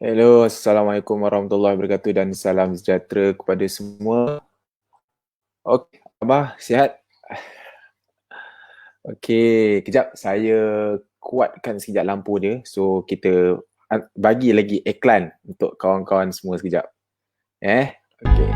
Hello, Assalamualaikum warahmatullahi wabarakatuh dan salam sejahtera kepada semua. Okey, Abah sihat? Okey, kejap saya kuatkan sekejap lampu dia. So, kita bagi lagi iklan untuk kawan-kawan semua sekejap. Okey.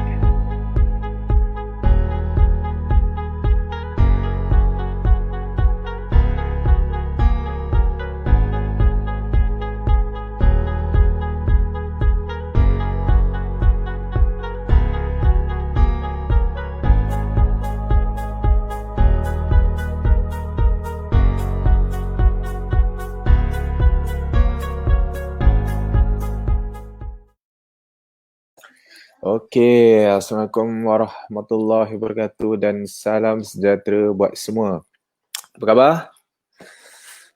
Okey, Assalamualaikum warahmatullahi wabarakatuh dan salam sejahtera buat semua. Apa khabar?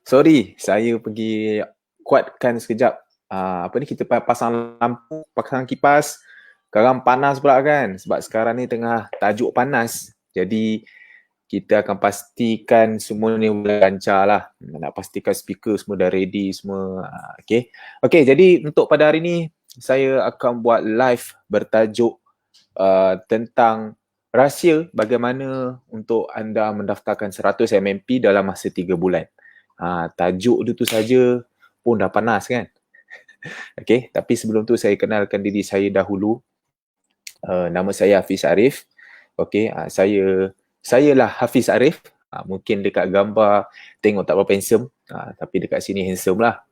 Sorry, saya pergi kuatkan sekejap. Apa ni, kita pasang lampu, pasang kipas. Sekarang panas pula kan, sebab sekarang ni tengah tajuk panas. Jadi kita akan pastikan semua ni boleh lancar lah. Nak pastikan speaker semua dah ready semua. Okay, jadi untuk pada hari ni saya akan buat live bertajuk tentang rahsia bagaimana untuk anda mendaftarkan 100 MMP dalam masa 3 bulan. Tajuk dia tu saja pun dah panas kan. Okay, tapi sebelum tu saya kenalkan diri saya dahulu. Nama saya Hafiz Arif. Okay, saya lah Hafiz Arif. Mungkin dekat gambar tengok tak berapa handsome, tapi dekat sini handsome lah.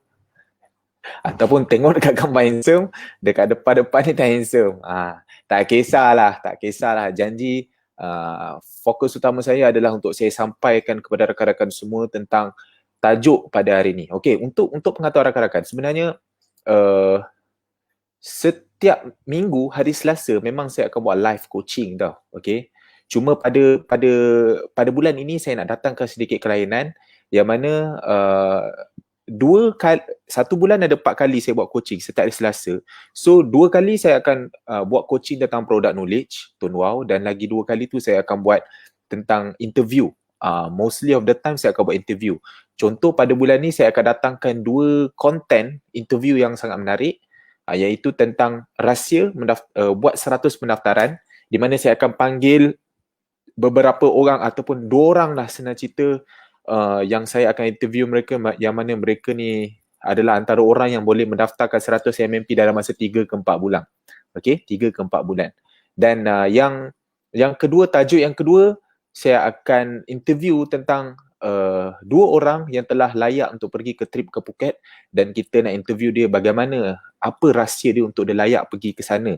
Ataupun tengok dekat gambar handsome, dekat depan-depan ni tak handsome. Tak kisahlah. Janji fokus utama saya adalah untuk saya sampaikan kepada rakan-rakan semua tentang tajuk pada hari ni. Okey, untuk pengetahuan rakan-rakan, sebenarnya setiap minggu hari Selasa memang saya akan buat live coaching tau. Okey. Cuma pada bulan ini saya nak datangkan sedikit kelainan yang mana satu bulan ada 4 kali saya buat coaching setiap hari Selasa. So 2 kali saya akan buat coaching tentang product knowledge, Tone Wow, dan lagi 2 kali tu saya akan buat tentang interview. Mostly of the time saya akan buat interview. Contoh pada bulan ni saya akan datangkan 2 content interview yang sangat menarik, iaitu tentang rahsia buat 100 pendaftaran, di mana saya akan panggil beberapa orang ataupun 2 orang lah senang cerita yang saya akan interview mereka, yang mana mereka ni adalah antara orang yang boleh mendaftarkan 100 MMP dalam masa 3 ke 4 bulan. Okey, 3 ke 4 bulan. Dan yang kedua, tajuk yang kedua, saya akan interview tentang 2 orang yang telah layak untuk pergi ke trip ke Phuket, dan kita nak interview dia bagaimana, apa rahsia dia untuk dia layak pergi ke sana.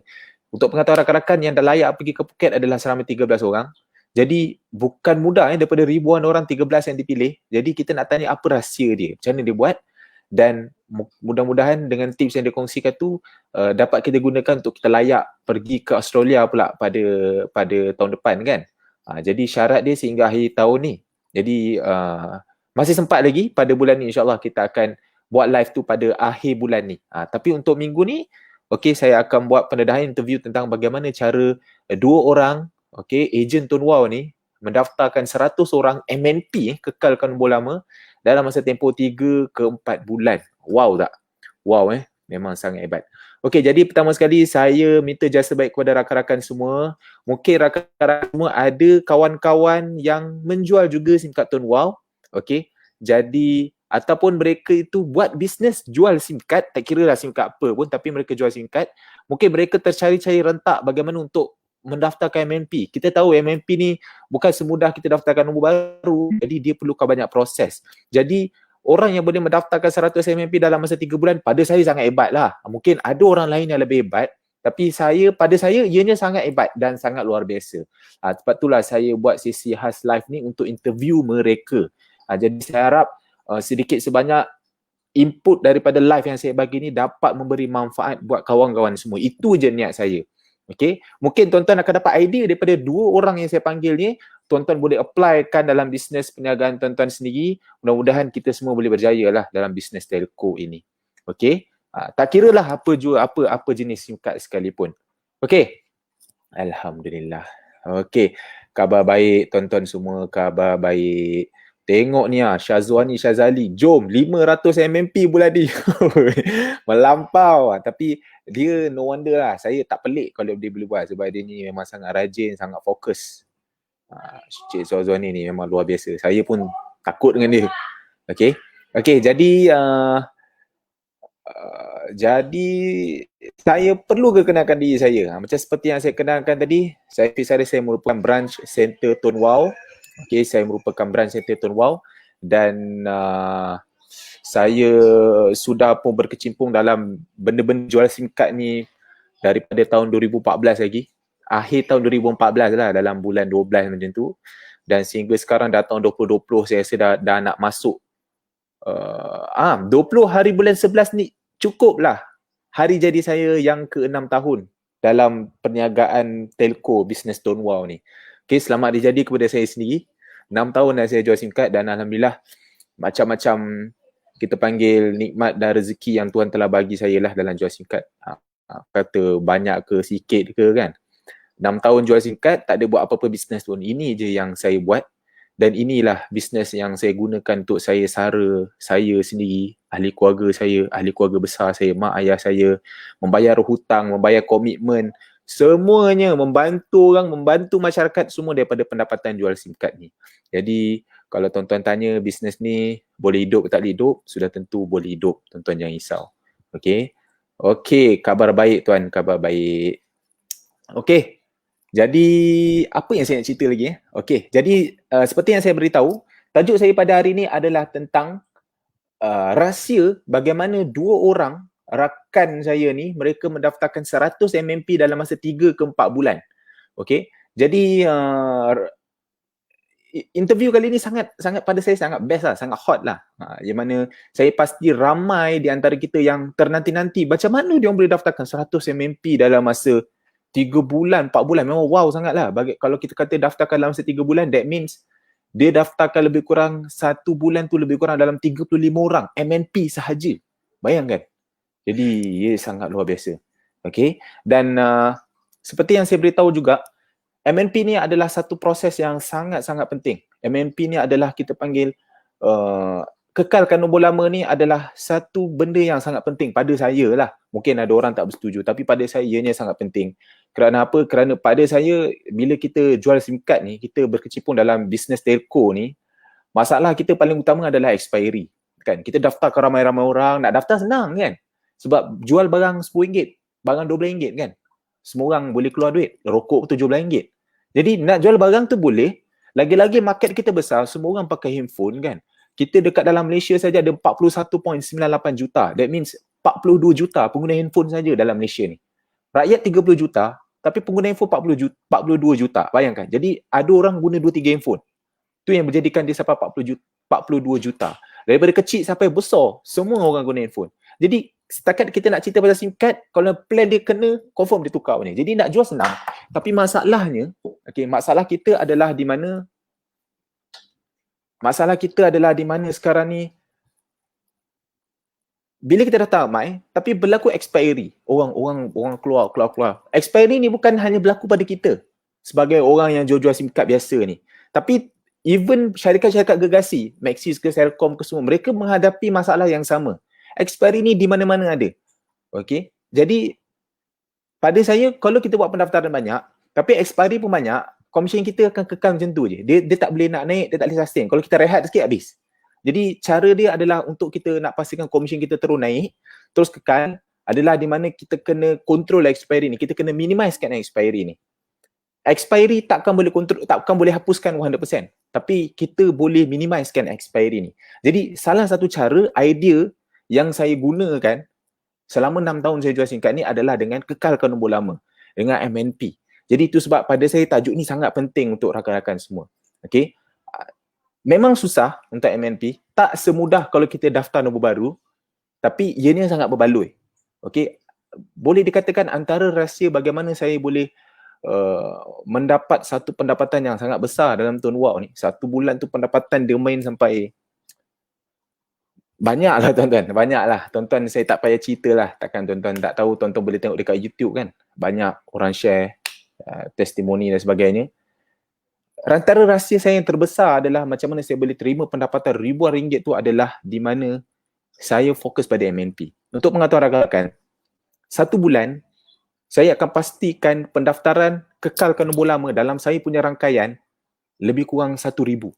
Untuk pengetahuan rakan-rakan, yang dah layak pergi ke Phuket adalah selama 13 orang. Jadi bukan mudah daripada ribuan orang 13 yang dipilih. Jadi kita nak tanya apa rahsia dia, macam mana dia buat, dan mudah-mudahan dengan tips yang dia kongsikan tu dapat kita gunakan untuk kita layak pergi ke Australia pula pada tahun depan kan. Jadi syarat dia sehingga akhir tahun ni. Jadi masih sempat lagi pada bulan ni, insyaAllah kita akan buat live tu pada akhir bulan ni. Tapi untuk minggu ni, saya akan buat pendedahan interview tentang bagaimana cara 2 orang, ejen Tone Wow ni mendaftarkan 100 orang MNP, kekalkan nombor lama, dalam masa tempoh 3 ke 4 bulan. Wow tak? Wow memang sangat hebat. Jadi pertama sekali saya minta jasa baik kepada rakan-rakan semua. Mungkin rakan-rakan semua ada kawan-kawan yang menjual juga SIM card Tone Wow. Jadi ataupun mereka itu buat bisnes jual SIM card, tak kira lah SIM card apa pun, tapi mereka jual SIM card. Mungkin mereka tercari-cari rentak bagaimana untuk mendaftarkan MNP. Kita tahu MNP ni bukan semudah kita daftarkan nombor baru, jadi dia perlukan banyak proses. Jadi orang yang boleh mendaftarkan 100 MNP dalam masa 3 bulan, pada saya sangat hebat lah. Mungkin ada orang lain yang lebih hebat, tapi pada saya ianya sangat hebat dan sangat luar biasa. Sebab itulah saya buat sesi khas live ni untuk interview mereka. Jadi saya harap sedikit sebanyak input daripada live yang saya bagi ni dapat memberi manfaat buat kawan-kawan semua. Itu je niat saya. Mungkin tuan-tuan akan dapat idea daripada 2 orang yang saya panggil ni. Tuan-tuan boleh applykan dalam bisnes perniagaan tuan-tuan sendiri. Mudah-mudahan kita semua boleh berjaya lah dalam bisnes telco ini. Tak kira lah apa jenis SIM card sekalipun. Alhamdulillah. Khabar baik tuan-tuan semua, khabar baik. Tengok ni Syazwani Syazali, jom 500 MMP bulan ni. Melampau tapi dia no wonder lah. Saya tak pelik kalau dia boleh buat sebab dia ni memang sangat rajin, sangat fokus. Cik Syazwani ni memang luar biasa. Saya pun takut dengan dia. Okay. Okay, jadi saya perlu kenalkan diri saya. Macam seperti yang saya kenalkan tadi, saya merupakan branch center Tone Wow. Okay, saya merupakan branch center Tone Wow dan saya sudah pun berkecimpung dalam benda-benda jual SIM card ni daripada tahun 2014 lagi. Akhir tahun 2014 lah, dalam bulan 12 macam tu. Dan sehingga sekarang dah tahun 2020 saya rasa dah nak masuk 20 hari bulan 11 ni cukup lah hari jadi saya yang ke-6 tahun dalam perniagaan telco bisnes Tone Wow ni. Okay, selamat dijadi kepada saya sendiri. 6 tahun dah saya jual SIM card dan Alhamdulillah macam-macam kita panggil nikmat dan rezeki yang Tuhan telah bagi saya lah dalam jual SIM card. Kata banyak ke sikit ke kan. 6 tahun jual SIM card, tak ada buat apa-apa bisnes pun. Ini je yang saya buat dan inilah bisnes yang saya gunakan untuk saya sara saya sendiri, ahli keluarga saya, ahli keluarga besar saya, mak ayah saya, membayar hutang, membayar komitmen, semuanya membantu orang, membantu masyarakat semua daripada pendapatan jual SIM card ni. Jadi kalau tuan-tuan tanya bisnes ni boleh hidup ke tak boleh hidup, sudah tentu boleh hidup, tuan-tuan jangan risau. Okey. Okey, kabar baik tuan, kabar baik. Okey. Jadi apa yang saya nak cerita lagi Okey, jadi seperti yang saya beritahu, tajuk saya pada hari ini adalah tentang rahsia bagaimana dua orang rakan saya ni, mereka mendaftarkan 100 MMP dalam masa 3 ke 4 bulan. Okey. Jadi interview kali ni sangat pada saya sangat best lah, sangat hot lah. Yang mana saya pasti ramai di antara kita yang ternanti-nanti macam mana dia boleh daftarkan 100 MMP dalam masa 3 bulan, 4 bulan. Memang wow sangat lah. Kalau kita kata daftarkan dalam masa 3 bulan, that means dia daftarkan lebih kurang 1 bulan tu lebih kurang dalam 35 orang MNP sahaja. Bayangkan. Jadi ia sangat luar biasa. Okay. Dan seperti yang saya beritahu juga, MNP ni adalah satu proses yang sangat-sangat penting. MNP ni adalah kita panggil kekalkan nombor lama ni adalah satu benda yang sangat penting pada saya lah. Mungkin ada orang tak bersetuju tapi pada saya ianya sangat penting. Kerana apa? Kerana pada saya bila kita jual SIM card ni, kita berkecimpung dalam bisnes telco ni, masalah kita paling utama adalah expiry. Kan? Kita daftar ke ramai-ramai orang, nak daftar senang kan? Sebab jual barang RM10, barang RM12 kan? Semua orang boleh keluar duit. Rokok pun RM17. Jadi nak jual barang tu boleh, lagi-lagi market kita besar, semua orang pakai handphone kan? Kita dekat dalam Malaysia saja ada 41.98 juta. That means 42 juta pengguna handphone saja dalam Malaysia ni. Rakyat 30 juta, tapi pengguna handphone 42 juta. Bayangkan. Jadi ada orang guna 2-3 handphone. Itu yang menjadikan dia sampai 42 juta. Daripada kecil sampai besar, semua orang guna handphone. Jadi setakat kita nak cerita pasal SIM card, kalau plan dia kena, confirm dia tukar ni. Jadi nak jual senang. Tapi masalahnya, masalah kita adalah di mana sekarang ni, bila kita dah ramai, tapi berlaku expiry. Orang keluar. Expiry ni bukan hanya berlaku pada kita sebagai orang yang jual-jual SIM card biasa ni. Tapi even syarikat-syarikat gergasi, Maxis ke Celcom ke semua, mereka menghadapi masalah yang sama. Expiry ni di mana-mana ada. Okey. Jadi pada saya, kalau kita buat pendaftaran banyak, tapi expiry pun banyak, komisen kita akan kekal macam tu je. Dia tak boleh nak naik, dia tak boleh sustain. Kalau kita rehat sikit, habis. Jadi cara dia adalah untuk kita nak pastikan komisen kita terus naik, terus kekal, adalah di mana kita kena control expiry ni. Kita kena minimizekan expiry ni. Expiry takkan boleh hapuskan 100%. Tapi kita boleh minimizekan expiry ni. Jadi salah satu cara, idea yang saya gunakan selama 6 tahun saya jual SIM card ni adalah dengan kekalkan nombor lama. Dengan MNP. Jadi itu sebab pada saya tajuk ni sangat penting untuk rakan-rakan semua. Okay. Memang susah untuk MNP, tak semudah kalau kita daftar nombor baru, tapi ianya sangat berbaloi. Okey, boleh dikatakan antara rahsia bagaimana saya boleh mendapat satu pendapatan yang sangat besar dalam Tone Wow ni. Satu bulan tu pendapatan dia main sampai banyaklah tuan-tuan, banyaklah. Tuan-tuan saya tak payah cerita lah, takkan tuan-tuan tak tahu, tuan-tuan boleh tengok dekat YouTube kan. Banyak orang share testimoni dan sebagainya. Antara rahsia saya yang terbesar adalah macam mana saya boleh terima pendapatan ribuan ringgit tu adalah di mana saya fokus pada MNP. Untuk pengetahuan rakan-rakan, 1 bulan saya akan pastikan pendaftaran kekalkan nombor lama dalam saya punya rangkaian lebih kurang 1,000.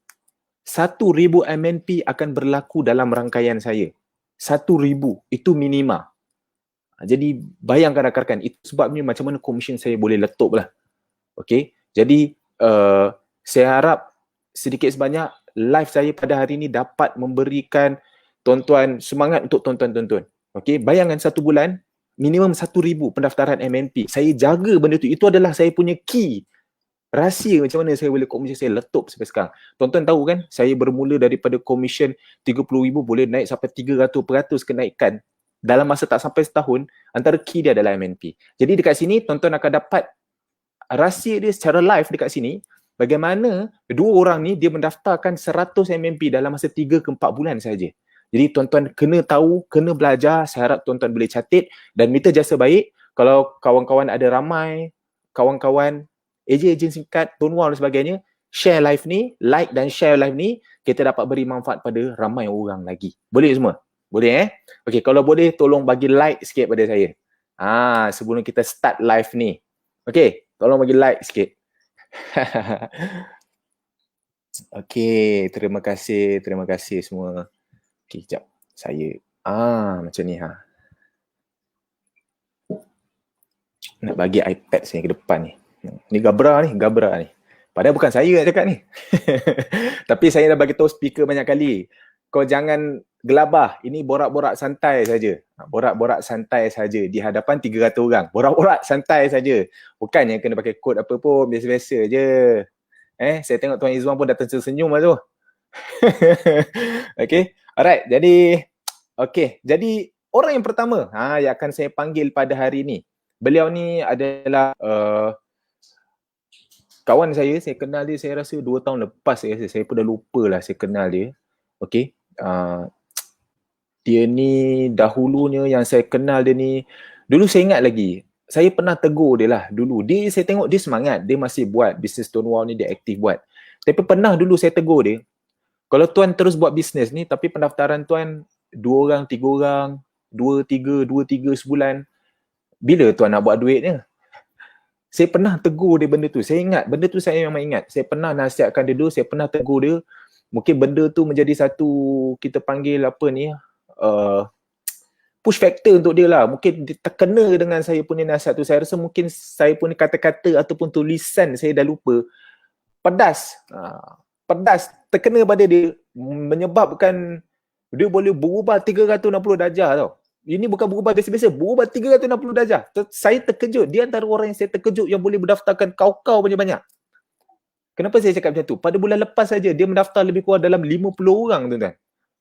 1,000 MNP akan berlaku dalam rangkaian saya. 1,000 itu minima. Jadi bayangkan rakan-rakan, itu sebabnya macam mana komisen saya boleh letup lah. Okay, jadi saya harap sedikit sebanyak live saya pada hari ini dapat memberikan tuan-tuan semangat untuk tuan-tuan. Okay, bayangkan 1 bulan minimum 1,000 pendaftaran MNP. Saya jaga benda tu. Itu adalah saya punya key. Rahsia macam mana saya boleh komisen saya letup sampai sekarang. Tuan-tuan tahu kan, saya bermula daripada komisen 30,000 boleh naik sampai 300% kenaikan dalam masa tak sampai setahun. Antara key dia adalah MNP. Jadi dekat sini tuan-tuan akan dapat rahsia dia secara live dekat sini. Bagaimana dua orang ni dia mendaftarkan 100 MNP dalam masa 3 ke 4 bulan saja. Jadi tuan-tuan kena tahu, kena belajar. Saya harap tuan-tuan boleh catat dan minta jasa baik. Kalau kawan-kawan ada ramai, kawan-kawan ejen-ejen singkat, Tuan Wah dan sebagainya, share live ni, like dan share live ni, kita dapat beri manfaat pada ramai orang lagi. Boleh semua? Boleh Okey, kalau boleh tolong bagi like sikit pada saya. Sebelum kita start live ni. Okey, tolong bagi like sikit. Okey, terima kasih semua. Okey, sekejap. Saya macam ni Nak bagi iPad saya ke depan ni. Ni Gabra ni. Padahal bukan saya yang cakap ni. Tapi saya dah bagi tahu speaker banyak kali. Kau jangan gelabah. Ini borak-borak santai saja. Borak-borak santai saja di hadapan 300 orang. Borak-borak santai saja. Bukannya kena pakai kod apa pun, biasa-biasa je. Saya tengok Tuan Izwan pun dah tersenyum lah tu. Okay. Alright. Jadi orang yang pertama yang akan saya panggil pada hari ni. Beliau ni adalah kawan saya kenal dia saya rasa 2 tahun lepas saya pun dah lupa lah saya kenal dia. Okey. Dia ni dahulunya yang saya kenal dia ni, dulu saya ingat lagi, saya pernah tegur dia lah dulu. Saya tengok dia semangat, dia masih buat bisnes Tuan Wah ni, dia aktif buat. Tapi pernah dulu saya tegur dia, kalau tuan terus buat bisnes ni tapi pendaftaran tuan 2 orang, 3 orang, 2, 3 sebulan, bila tuan nak buat duitnya? Saya pernah tegur dia benda tu. Saya ingat, benda tu saya memang ingat. Saya pernah nasihatkan dia dulu, saya pernah tegur dia. Mungkin benda tu menjadi satu, kita panggil apa ni, push factor untuk dia lah. Mungkin dia terkena dengan saya punya nasihat tu. Saya rasa mungkin saya punya kata-kata ataupun tulisan saya dah lupa. Pedas, terkena pada dia, menyebabkan dia boleh berubah 360 darjah tau. Ini bukan berubah biasa-biasa, berubah 360 darjah. Saya terkejut. Dia antara orang yang saya terkejut yang boleh mendaftarkan kau-kau banyak-banyak. Kenapa saya cakap macam tu? Pada bulan lepas saja dia mendaftar lebih kurang dalam 50 orang, tuan-tuan.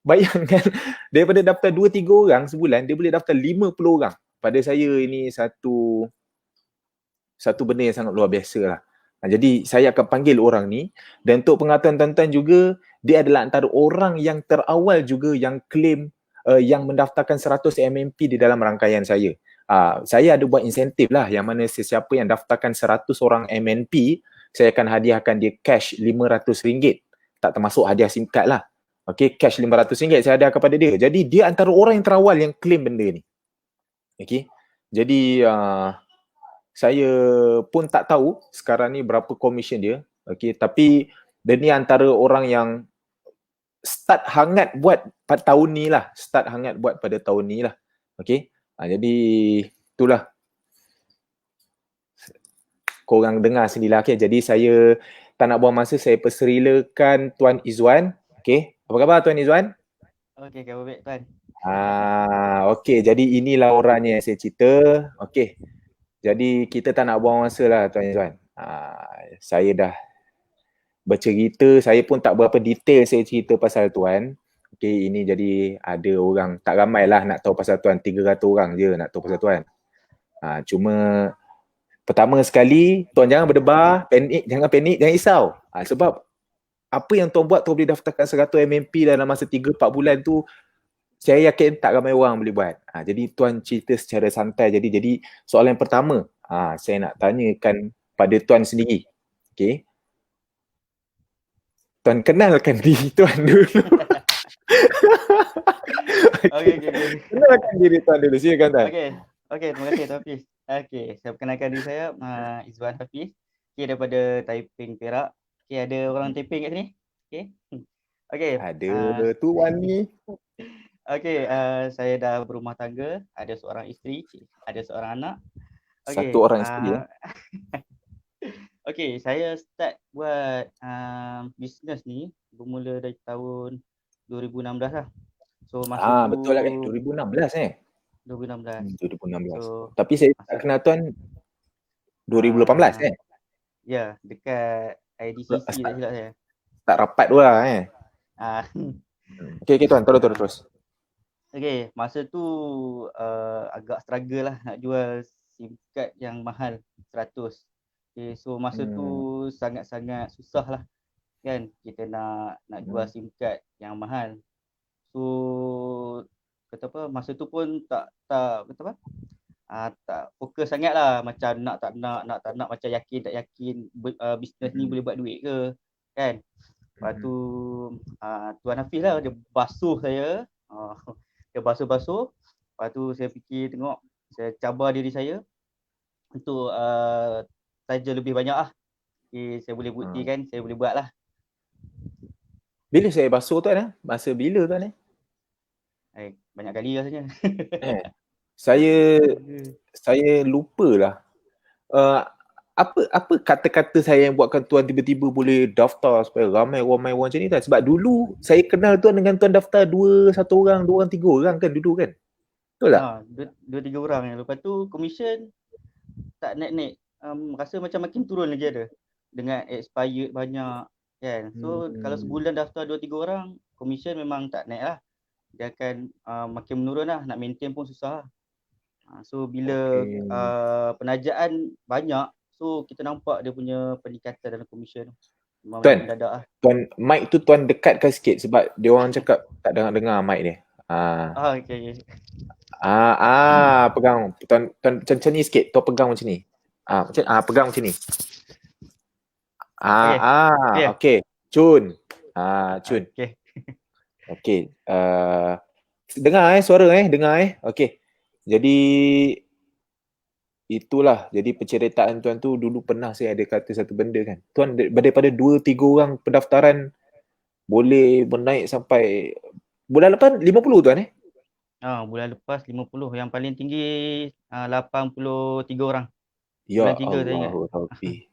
Bayangkan, daripada daftar 2-3 orang sebulan, dia boleh daftar 50 orang. Pada saya ini satu benda yang sangat luar biasa lah. Jadi saya akan panggil orang ni, dan untuk pengetahuan tuan-tuan juga, dia adalah antara orang yang terawal juga yang claim yang mendaftarkan 100 MMP di dalam rangkaian saya. Saya ada buat insentif lah, yang mana sesiapa yang daftarkan 100 orang MNP, saya akan hadiahkan dia cash RM500. Tak termasuk hadiah SIM card lah. Okay, cash RM500 saya hadiah kepada dia. Jadi dia antara orang yang terawal yang claim benda ni. Okay, jadi saya pun tak tahu sekarang ni berapa komisen dia. Okay, tapi dia ni antara orang yang start hangat buat pada tahun ni lah. Okay. Jadi itulah. Korang dengar sendirilah. Okay. Jadi saya tak nak buang masa, saya perserilakan Tuan Izwan. Okay. Apa khabar Tuan Izwan? Okay, khabar baik Tuan. Okay. Jadi inilah orangnya yang saya cerita. Okay. Jadi kita tak nak buang masa lah Tuan Izwan. Saya dah bercerita, saya pun tak berapa detail saya cerita pasal Tuan. Okay, ini jadi ada orang, tak ramai lah nak tahu pasal Tuan, 300 orang je nak tahu pasal Tuan. Cuma pertama sekali, Tuan jangan berdebar, jangan panik, jangan risau. Sebab apa yang Tuan buat, Tuan boleh daftarkan 100 MMP dalam masa 3-4 bulan tu, saya yakin tak ramai orang boleh buat. Jadi Tuan cerita secara santai. Jadi soalan yang pertama, saya nak tanyakan pada Tuan sendiri. Okay. Tuan kenalkan diri Tuan dulu. Okey. Kenalkan diri Tuan dulu. Silakan Tuan. Okey, terima kasih Tuan Hafiz. Okey, saya perkenalkan diri saya, Izwan Hafiz. Okey, daripada Taiping, Perak. Okey, ada orang Taiping kat sini? Okey. Okey, Ada Tuan ni. okey, saya dah berumah tangga, ada seorang isteri, ada seorang anak. Satu orang isteri Okey, saya start buat bisnes ni bermula dari tahun 2016 lah. So masa tu betul lah 2016 2016. So Tapi saya tak kenal Tuan 2018 Ya, dekat IDCC tak silap saya. Tak rapat tu lah Okey Tuan, terus. Okey, masa tu agak struggle lah nak jual SIM card yang mahal 100. Okay, so masa tu sangat-sangat susah lah kan kita nak jual SIM card yang mahal. So kata apa, masa tu pun tak kata apa, tak fokus sangat lah, macam nak tak nak macam yakin tak yakin bisnes ni boleh buat duit ke kan. Lepas tu Tuan Hafiz lah dia basuh saya, dia basuh. Lepas tu saya fikir tengok, saya cabar diri saya untuk saja lebih banyak lah. Okay, saya boleh buktikan, saya boleh buat lah. Bila saya basuh Tuan masa bila Tuan Banyak kali rasanya. Saya lupalah. Apa kata-kata saya yang buatkan Tuan tiba-tiba boleh daftar supaya ramai orang macam ni Tuan? Sebab dulu saya kenal Tuan dengan Tuan daftar 1 orang, 2 orang, 3 orang kan dulu kan? Betul tak? 2-3 orang. Lepas tu commission tak naik-naik. Rasa macam makin turun lagi ada. Dengan expired banyak kan. So kalau sebulan daftar 2-3 orang, commission memang tak naik lah. Dia akan makin menurun lah. Nak maintain pun susah lah. So bila penajaan banyak, so kita nampak dia punya peningkatan dalam komisen. Tuan, Tuan mic tu Tuan dekatkan sikit sebab dia orang cakap tak dengar mic dia. Okey. Pegang Tuan macam ni sikit. Tuan pegang macam ni. Pegang macam ni. Okey. Cun. Cun. Okey. Dengar suara dengar Okey. Jadi itulah, jadi penceritaan Tuan tu dulu pernah saya ada kata satu benda kan. Tuan daripada 2-3 orang pendaftaran boleh menaik sampai bulan lepas 50 Tuan bulan lepas 50, yang paling tinggi 83 orang. Ya Allah Rabbi.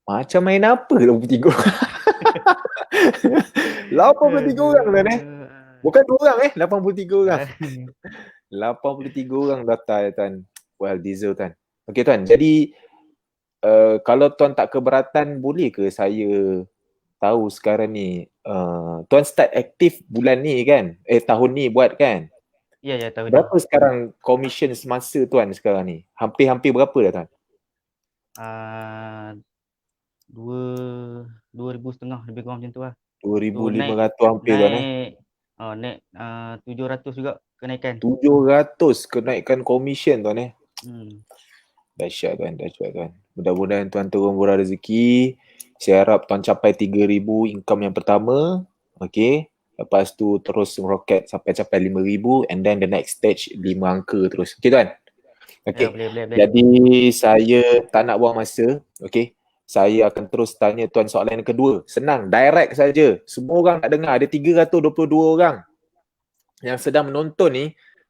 Macam main apa 83 orang? 83 orang Tuan Bukan 2 orang 83 orang. 83 orang daftar Tuan. Well deserve Tuan. Okey Tuan, jadi kalau Tuan tak keberatan, boleh ke saya tahu sekarang ni Tuan start aktif bulan ni kan? Tahun ni buat kan? Ya, tahun berapa ni. Sekarang commission semasa Tuan sekarang ni? Hampir berapa dah Tuan? 2,500 lebih kurang macam tu lah. 2,500 hampir Tuan naik 700 juga kenaikan. 700 kenaikan commission Tuan Dahsyat Tuan. Mudah-mudahan Tuan turun murah rezeki. Saya harap Tuan capai 3,000 income yang pertama. Okay. Lepas tu terus roket sampai 5,000 and then the next stage 5 angka terus. Okay Tuan? Okay. Ya, boleh. Jadi saya tak nak buang masa. Okay. Saya akan terus tanya Tuan soalan yang kedua. Senang, direct saja. Semua orang nak dengar. Ada 322 orang yang sedang menonton ni.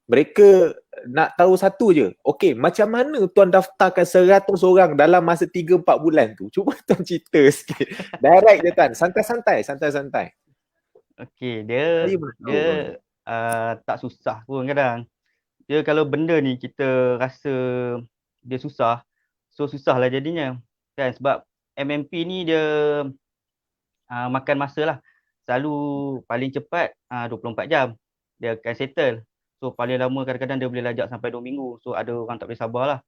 Mereka nak tahu satu je. Okey, macam mana Tuan daftarkan 100 orang dalam masa 3-4 bulan tu? Cuba Tuan cerita sikit. Direct je Tuan. Santai-santai. Okey, dia tak susah pun kadang. Dia kalau benda ni kita rasa dia susah, so susahlah jadinya. Kan, sebab MMP ni dia makan masa lah. Selalu paling cepat 24 jam dia akan settle. So paling lama kadang-kadang dia boleh lajak sampai 2 minggu. So ada orang tak boleh sabar lah.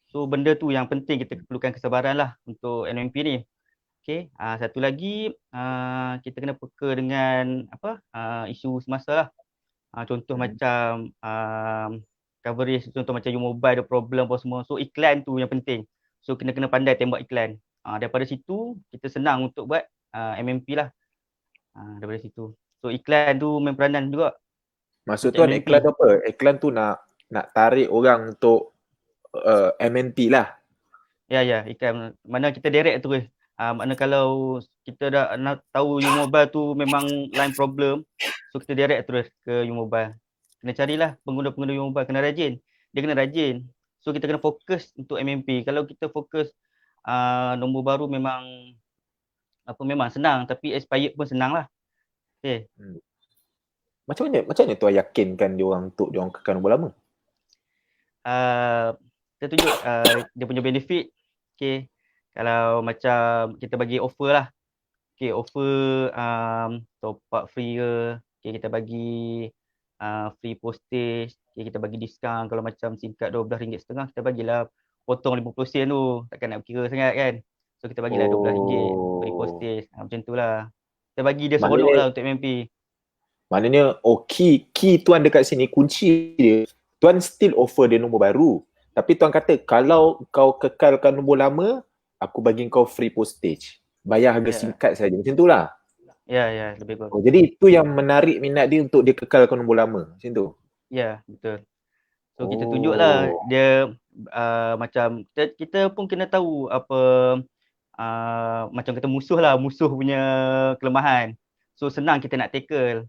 So benda tu yang penting, kita perlukan kesabaran lah untuk MMP ni. Okay, satu lagi kita kena peka dengan isu semasa lah. Contoh macam coverage, contoh macam you mobile ada problem apa semua. So iklan tu yang penting. So kena pandai tembak iklan. Daripada situ kita senang untuk buat MMP lah. Daripada situ. So iklan tu main peranan juga. Maksud Untuk tuan MMP. iklan tu apa? Iklan tu nak tarik orang untuk MNP lah. Ya, iklan. Mana kita direct terus. Mana kalau kita dah nak tahu U-Mobile tu memang line problem, so kita direct terus ke U-Mobile. Kena carilah pengguna-pengguna U-Mobile, kena rajin. Dia kena rajin. So kita kena fokus untuk MMP. Kalau kita fokus nombor baru memang senang, tapi expired pun senang lah. Okay. Macam mana tuan yakinkan dia orang untuk dia orang kekal nombor lama? Kita tunjuk dia punya benefit. Okay. Kalau macam kita bagi offer lah. Okay, offer top up free ke. Okay, kita bagi free postage. Okay, kita bagi diskaun. Kalau macam SIM card RM12.5, kita bagilah potong 50 sen tu. Takkan nak kira sangat kan. So kita bagilah RM12 free postage. Macam tu lah. Kita bagi dia seronok lah untuk MMP. Maknanya key tuan dekat sini, kunci dia, tuan still offer dia nombor baru. Tapi tuan kata kalau kau kekalkan nombor lama, aku bagi kau free postage. Bayar harga SIM card saja. Macam tu lah. Ya, lebih bagus. Jadi itu yang menarik minat dia untuk dia kekalkan nombor lama. Macam tu? Ya, betul. So kita tunjuklah dia macam kita pun kena tahu apa macam kata musuh punya kelemahan. So senang kita nak tackle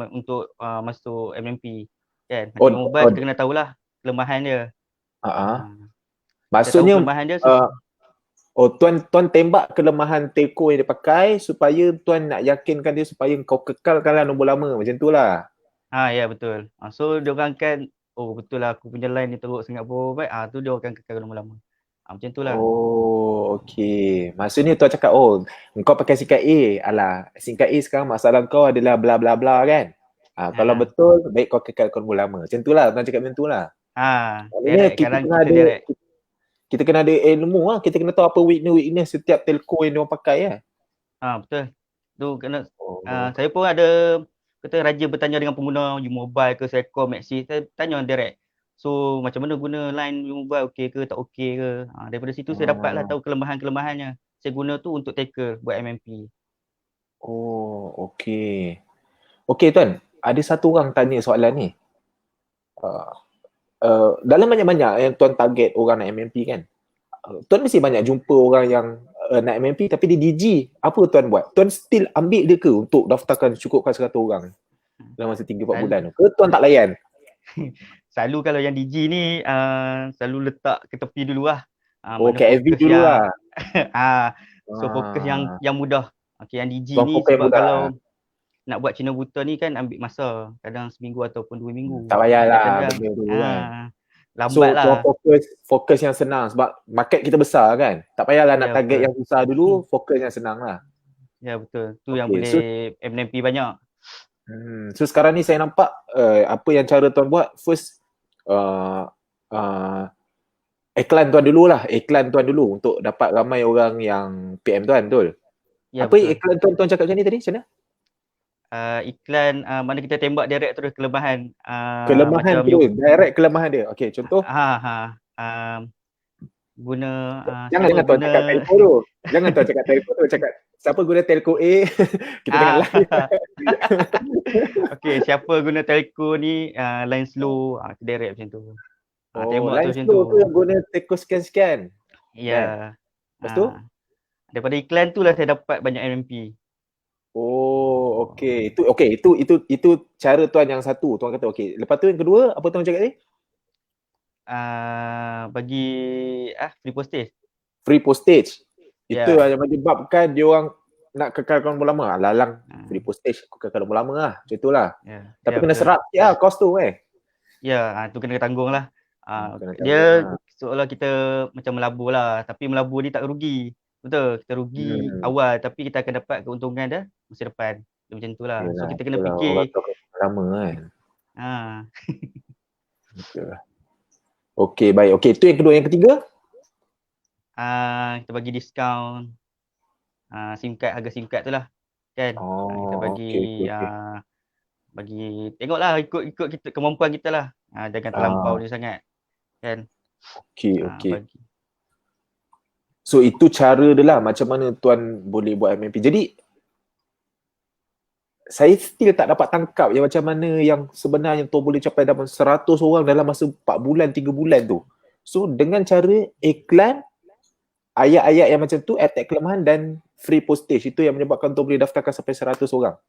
untuk masuk MMP kan. Macam mobile kita kena tahulah kelemahan dia. Maksudnya kelemahan dia, tuan tembak kelemahan telco yang dia pakai supaya tuan nak yakinkan dia supaya kau kekalkanlah nombor lama. Macam tu lah. Ya betul. So dia orang kan betul lah aku punya line ni teruk sangat baik. Tu dia akan kekal nombor lama. Macam tu lah. Okey. Maksudnya tuan cakap, kau pakai SIM card A. Alah, SIM card A sekarang masalah kau adalah bla bla bla kan. Kalau betul, baik kau kekalkan nombor lama. Macam tu lah, tuan cakap macam tu lah. Direct. Kita kena ada ilmu lah. Kita kena tahu apa weakness setiap telco yang dia orang pakai lah. Betul. Tu kena saya pun ada rajin bertanya dengan pengguna U-Mobile ke Celcom, Maxis, saya tanya direct. So macam mana guna line U-Mobile, okey ke tak okey ke. Daripada situ saya dapatlah tahu kelemahan-kelemahannya. Saya guna tu untuk tackle buat MMP. Okey. Okey tuan, ada satu orang tanya soalan ni. Dalam banyak-banyak yang tuan target orang nak MMP kan, tuan mesti banyak jumpa orang yang nak MMP tapi dia DG. Apa tuan buat? Tuan still ambil dia ke untuk daftarkan cukupkan 100 orang dalam masa 3-4 bulan tu? Ke tuan tak layan? Selalu kalau yang DG ni selalu letak ke tepi dulu lah. KFV dulu lah. So fokus yang mudah. Okay, yang DG ni sebab kalau nak buat Cina buta ni kan ambil masa. Kadang seminggu ataupun 2 minggu. Tak payahlah benda tu kan. Lambat lah. So fokus yang senang sebab market kita besar kan. Tak payahlah nak target yang susah dulu, fokus yang senang lah. Ya betul. Tu yang boleh MNP banyak. So sekarang ni saya nampak apa yang cara tuan buat, first iklan tuan dulu lah. Iklan tuan dulu untuk dapat ramai orang yang PM tuan, betul? Ya, apa betul. Iklan tuan cakap macam ni tadi? Macam mana? Iklan mana kita tembak direct terus kelemahan. Kelemahan tu, direct kelemahan dia. Okey, contoh. Guna jangan tuan cakap telco tu. Jangan tuan cakap telco tu, cakap siapa guna telco A, kita tengah live. Okey, siapa guna telco ni line slow, direct macam tu. Line slow tu guna telco sekian-sekian. Ya. Lepas tu? Daripada iklan tu lah saya dapat banyak MMP. Okey. Itu cara tuan yang satu. Tuan kata okey. Lepas tu yang kedua, apa tuan cakap ni? Bagi free postage. Free postage. Itu yang menyebabkan dia orang nak kekalkan nombor lama. Lalang free postage, aku kekalkan nombor lama lah. Macam itulah. Tapi kena serap kos tu Ya, tu kena tanggung lah. Dia seolah kita macam melabur lah. Tapi melabur ni tak rugi. Betul, kita rugi awal tapi kita akan dapat keuntungan dah masa depan. Macam tu lah. So kita kena fikir lama kan. Okey, baik. Okey, tu yang kedua. Yang ketiga? Kita bagi diskaun SIM card, harga SIM card tu lah. Kan? Kita bagi bagi tengoklah ikut kita, kemampuan kita lah. Jangan terlampau dia sangat. Kan? Okey. So itu cara dia lah macam mana tuan boleh buat MMP. Jadi saya still tak dapat tangkap yang macam mana yang sebenarnya tuan boleh capai dalam 100 orang dalam masa 4 bulan, 3 bulan tu. So dengan cara iklan, ayat-ayat yang macam tu, attack kelemahan dan free postage, itu yang menyebabkan tuan boleh daftarkan sampai 100 orang.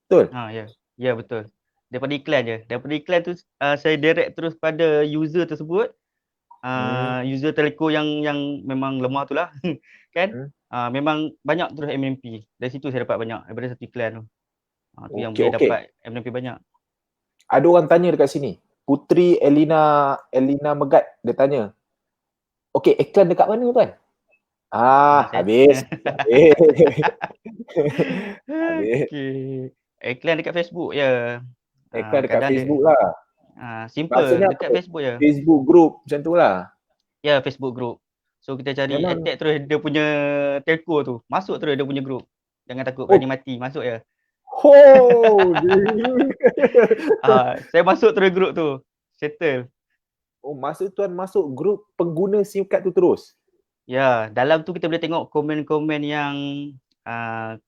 Betul? Ya. Ya, betul. Daripada iklan je. Daripada iklan tu saya direct terus pada user tersebut. User telco yang memang lemah tu lah. Kan? Memang banyak terus MMP. Dari situ saya dapat banyak daripada satu iklan tu. Tu yang boleh dapat MMP banyak. Ada orang tanya dekat sini. Putri Elina Megat, dia tanya. Okey, iklan dekat mana tuan? Habis. Habis. Okay. Iklan dekat Facebook je. Iklan dekat Facebook lah. Simple. Maksudnya dekat Facebook je. Facebook group macam tu lah. Ya, Facebook group. So kita cari attack terus dia punya telco tu. Masuk terus dia punya group. Jangan takut berani mati. Masuk je. Saya masuk terus group tu. Settle. Maksud tuan masuk group pengguna SIM card tu terus? Ya, dalam tu kita boleh tengok komen-komen yang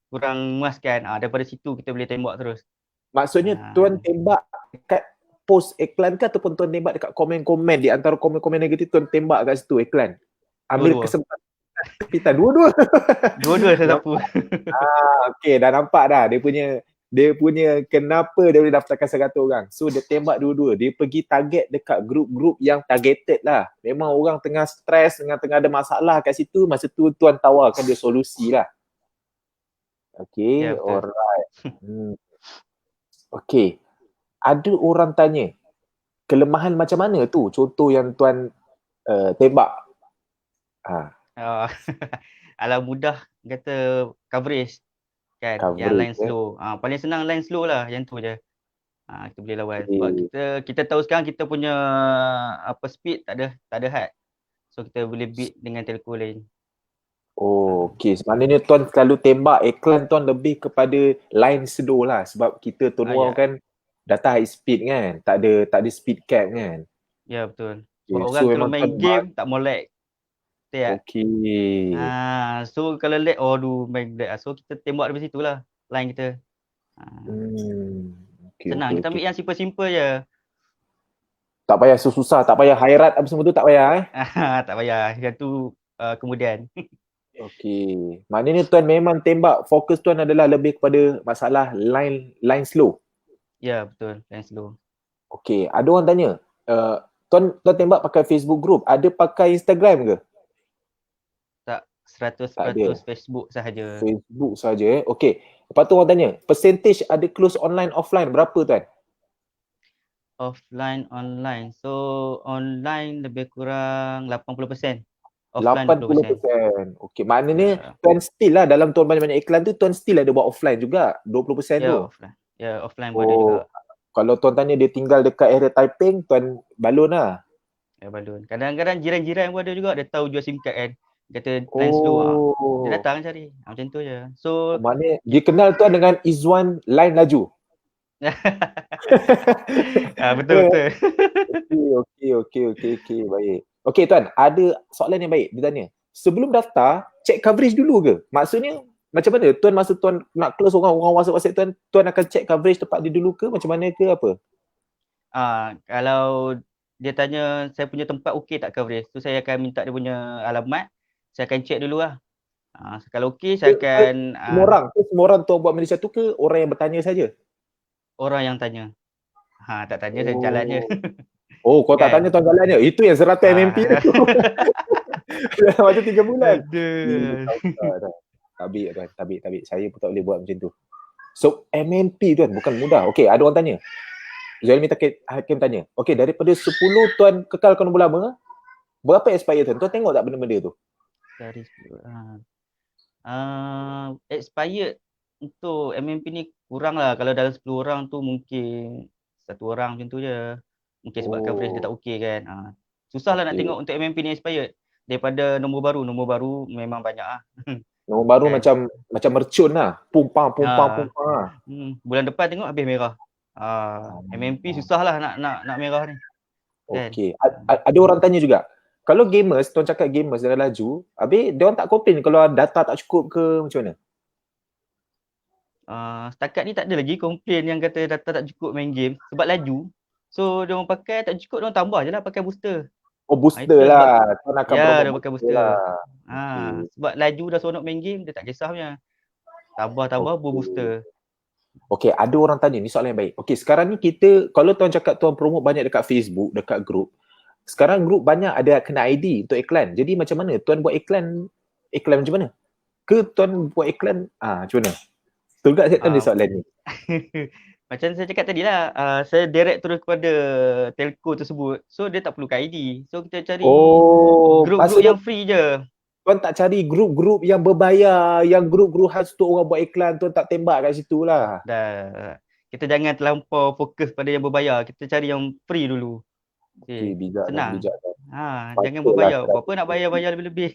kurang memuaskan. Daripada situ kita boleh tembak terus. Maksudnya tuan tembak dekat post iklan ke ataupun tuan tembak dekat komen-komen, di antara komen-komen negatif tuan tembak kat situ iklan? Ambil kesempatan tepitan. Dua-dua saya sapu. Okey, dah nampak dah dia punya kenapa dia boleh daftarkan 100 orang. So dia tembak dua-dua. Dia pergi target dekat grup-grup yang targeted lah. Memang orang tengah stres, tengah ada masalah kat situ, masa tu tuan tawarkan dia solusi lah. Okey, alright. Okey. Ada orang tanya, kelemahan macam mana tu? Contoh yang tuan tembak. Alah mudah kata coverage. Kan, yang line slow. Paling senang line slow lah, yang tu je. Kita boleh lawan. Sebab kita tahu sekarang kita punya speed tak ada hard. So kita boleh beat dengan telco lain. Okey, maknanya tuan selalu tembak iklan tuan lebih kepada line slow lah, sebab kita Tonewall kan data high speed kan, tak ada speed cap kan. Ya, betul. Sebab orang kalau main game tak mau lag. Okey. So kalau lag, main lag. So kita tembak dari situ lah line kita. Senang, kita ambil yang simple-simple je. Tak payah susah, tak payah hairat apa semua tu, tak payah tak payah, yang tu kemudian. Okey, maknanya tuan memang tembak, fokus tuan adalah lebih kepada masalah line slow. Ya, betul, line slow. Okey, ada orang tanya, tuan tembak pakai Facebook group, ada pakai Instagram ke? Tak, 100% Facebook sahaja. Facebook sahaja. Okey, lepas tu orang tanya, percentage ada close online offline berapa tuan? Offline, online. So online lebih kurang 80%. Offline 80%. Okey, maknanya tuan still lah dalam tuan banyak-banyak iklan tu, tuan still ada buat offline juga 20% tu. Offline. Ya, offline pun ada juga. Kalau tuan tanya dia tinggal dekat area Taiping, tuan balon lah. Ya, balon. Kadang-kadang jiran-jiran pun ada juga, dia tahu jual SIM card kan. Kata line slow, dia datang cari. Macam tu je. So maknanya dia kenal tuan dengan Izwan line laju. Betul. Okey, baik. Okey tuan, ada soalan yang baik dia tanya. Sebelum daftar, check coverage dulu ke? Maksudnya macam mana? Tuan masa tuan nak close orang WhatsApp tuan akan check coverage tempat dia dulu ke? Macam mana ke apa? Kalau dia tanya saya punya tempat okey tak coverage, tu saya akan minta dia punya alamat, saya akan check dulu lah. Kalau okey saya akan semua orang tuan buat Malaysia tu ke orang yang bertanya saja? Orang yang tanya. Tak tanya saya jalan je. Kau tak tanya tuan jalan je. Itu yang 100 MMP tu. Macam 3 bulan. Tabik. Saya pun tak boleh buat macam tu. So MMP tuan bukan mudah. Okey, ada orang tanya. Zalmi Hakim tanya. Okey, daripada 10 tuan kekalkan nombor lama, berapa expire tuan? Tuan tengok tak benda-benda tu? Dari 10. Expired untuk MMP ni kurang lah. Kalau dalam 10 orang tu mungkin 1 orang macam tu je. Mungkin sebab coverage dia tak okey kan. Susah lah nak tengok untuk MMP ni expired. Daripada nombor baru memang banyak lah. Nombor baru macam mercun lah. Pumpang lah. Bulan depan tengok habis merah. MMP susah lah nak merah ni. Okey. Ada orang tanya juga. Kalau gamers, tuan cakap gamers dah laju, habis dia orang tak komplain kalau data tak cukup ke macam mana? Setakat ni tak ada lagi komplain yang kata data tak cukup main game sebab laju. So dia orang pakai tak cukup, dia orang tambah je lah pakai booster. Oh, booster Itulah sebab lah. Tuan akan ya promote dia pakai booster booster. lah. Okey. Sebab laju dah seronok main game, dia tak kisah punya. Tambah-tambah Okey. booster. Okey, ada orang tanya, ni soalan yang baik. Okey, sekarang ni kita, kalau tuan cakap tuan promote banyak dekat Facebook, dekat grup, sekarang grup banyak ada kena ID untuk iklan. Jadi macam mana? Tuan buat iklan macam mana? Ke tuan buat iklan, macam mana? Betul tak saya tanya Ah, soalan ni? Macam saya cakap tadi lah, saya direct terus kepada telco tersebut. So dia tak perlu ID. So kita cari Oh, grup-grup maksudnya yang free je. tuan tak cari grup-grup yang berbayar, yang grup-grup khas untuk orang buat iklan, tuan tak tembak kat situ lah. Dah. Kita jangan terlampau fokus pada yang berbayar. Kita cari yang free dulu. Okey, bijak kan, Senang. bijak kan. Jangan Patutlah berbayar. saya Apa nak bayar-bayar lebih-lebih.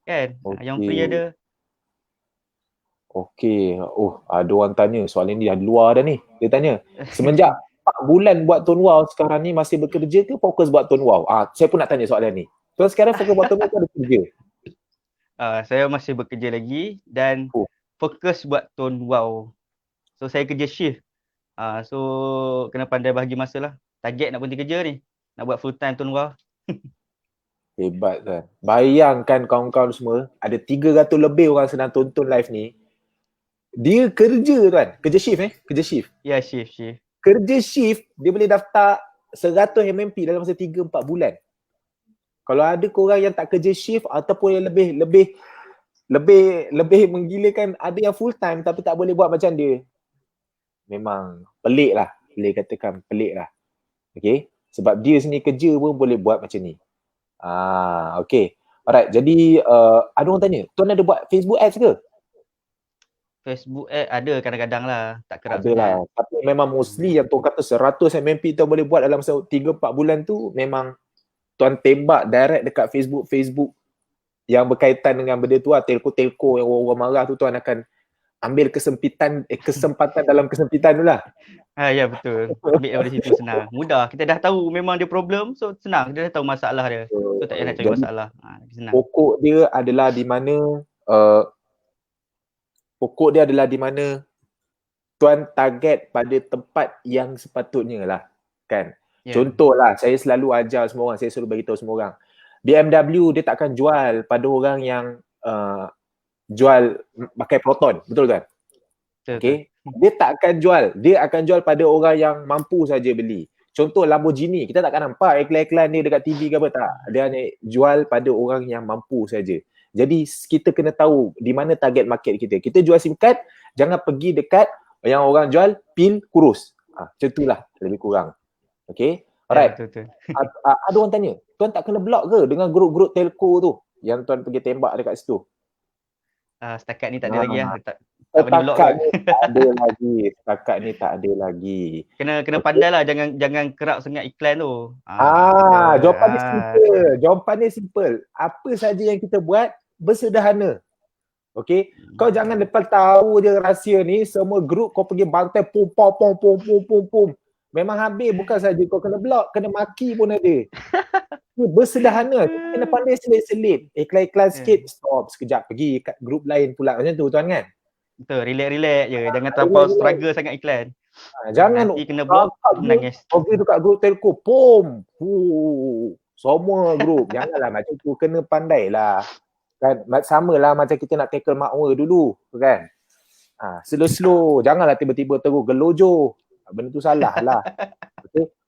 Kan? Yang free Okey. ada. Okey. Oh, ada orang tanya soalan ni dah luar dah ni. Dia tanya, semenjak 4 bulan buat Tone Wow sekarang ni masih bekerja ke fokus buat Tone Wow? Saya pun nak tanya soalan ni. Tuan sekarang fokus buat Tone Wow ke ada kerja? Saya masih bekerja lagi dan Oh. fokus buat Tone Wow. So saya kerja shift. So kena pandai bahagi masa lah. Target nak berhenti kerja ni. Nak buat full time Tone Wow. Hebat kan. Bayangkan kawan-kawan semua, ada 300 lebih orang sedang tonton live ni. Dia kerja tuan. Kerja shift Kerja shift. Ya, shift. Kerja shift, dia boleh daftar 100 MMP dalam masa 3-4 bulan. Kalau ada korang yang tak kerja shift ataupun yang lebih menggilakan, ada yang full time tapi tak boleh buat macam dia. Memang pelik lah. Boleh katakan pelik lah. Okay. Sebab dia sendiri kerja pun boleh buat macam ni. Okay. Alright. Jadi ada orang tanya, tuan ada buat Facebook ads ke? Facebook ada kadang-kadang lah. Tak kerap Ada lah. sangat. Tapi memang mostly yang tuan kata 100 MMP tuan boleh buat dalam 3-4 bulan tu, memang tuan tembak direct dekat Facebook yang berkaitan dengan benda tu lah. Telco-telco yang orang-orang marah tu, tuan akan ambil kesempatan dalam kesempitan tu lah. Ya, betul. Ambil daripada situ senang. Mudah. Kita dah tahu memang dia problem. So senang. Kita dah tahu masalah dia. So tak payah nak cari masalah. Senang. Pokok dia adalah di mana tuan target pada tempat yang sepatutnya lah. Kan? Yeah. Contohlah, saya selalu ajar semua orang, saya selalu beritahu semua orang. BMW dia takkan jual pada orang yang jual pakai Proton, betul kan? Okay. Dia tak akan jual. Dia akan jual pada orang yang mampu saja beli. Contoh Lamborghini, kita takkan nampak iklan-iklan dia dekat TV ke apa, tak. Dia hanya jual pada orang yang mampu saja. Jadi kita kena tahu di mana target market kita. Kita jual SIM card, jangan pergi dekat yang orang jual pil kurus. Macam itulah lebih kurang. Okay. Alright. Betul. Ada orang tanya, tuan tak kena block ke dengan grup-grup telco tu yang tuan pergi tembak dekat situ? Setakat ni tak ada lagi lah. Tak Setakat ni tak ada lagi. Kena pandai lah, jangan kerap sangat iklan tu. Jawapan dia simple. Apa saja yang kita buat bersederhana. Okay. Kau jangan lepas tahu je rahsia ni, semua grup kau pergi bantai pum. Memang habis, bukan saja kau kena block, kena maki pun ada. Bersederhana. Kena pandai selit-selit. Iklan-iklan sikit, stop sekejap, pergi kat grup lain pula. Macam tu tuan kan? Betul, relax je. Jangan terlampau struggle sangat iklan. Jangan nanti kena block, nangis. Pergi dekat grup telco, pum. Semua grup. Janganlah macam tu, kena pandai lah. Kan? Sama lah macam kita nak tackle makwa dulu. Kan? Slow-slow. Janganlah tiba-tiba terus gelojoh. Benda tu salah lah.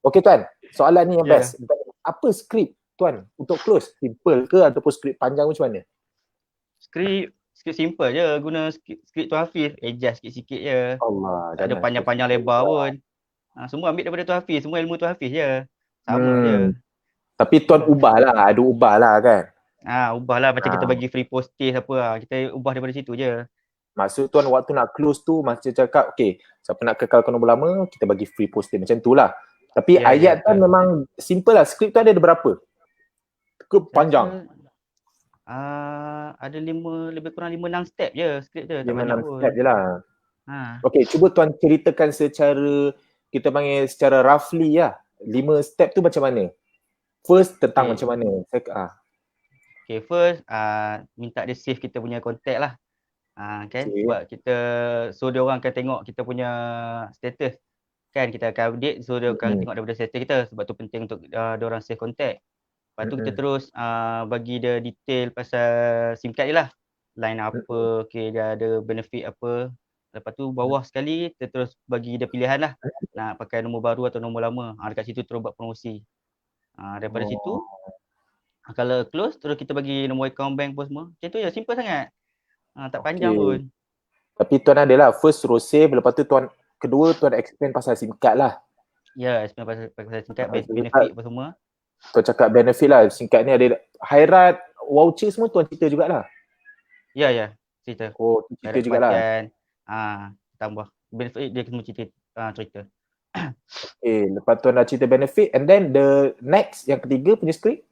Okay tuan, soalan ni yang best. Apa skrip tuan untuk close? Simple ke ataupun skrip panjang macam mana? Skrip simple je. Guna skrip Tuan Hafiz. Adjust sikit-sikit je. Allah, tak ada panjang-panjang lebar pun. Semua ambil daripada Tuan Hafiz. Semua ilmu Tuan Hafiz je. Sama je. Tapi tuan ubahlah. Ada ubahlah kan? Ubahlah macam kita bagi free postage apa. Kita ubah daripada situ je. Maksud tuan waktu nak close tu macam cakap, okay, siapa nak kekalkan nombor lama, kita bagi free postage. Macam tu lah. Tapi ayat tuan memang simple lah. Skrip tu ada berapa? Ke panjang? Ada lebih kurang 5-6 step je skrip tu. 5-6 step je lah. Okay, cuba tuan ceritakan secara, kita panggil secara roughly lah. 5 step tu macam mana? First tentang macam mana? Okay, first minta dia save kita punya contact lah. Kan Okay. sebab kita, so dia orang akan tengok kita punya status kan, kita akan update, so dia akan tengok daripada status kita, sebab tu penting untuk dia orang save contact. Lepas tu kita terus bagi dia detail pasal SIM card dia lah, line apa, okay, dia ada benefit apa. Lepas tu bawah sekali kita terus bagi dia pilihan lah, nak pakai nombor baru atau nombor lama. Dekat situ terus buat promosi. Daripada situ kalau close terus kita bagi nombor account bank pun semua. Macam tu je, simple sangat. Tak panjang pun. Tapi tuan adalah first suruh save, lepas tu kedua tuan explain pasal SIM card lah. Ya, explain pasal SIM card, benefit apa semua. Tuan cakap benefit lah, SIM card ni ada khairat, voucher semua tuan cerita jugalah. Ya, cerita. Oh, cerita jugalah. Tambah benefit dia semua cerita. Okay, lepas tuan dah cerita benefit, and then the next, yang ketiga punya script?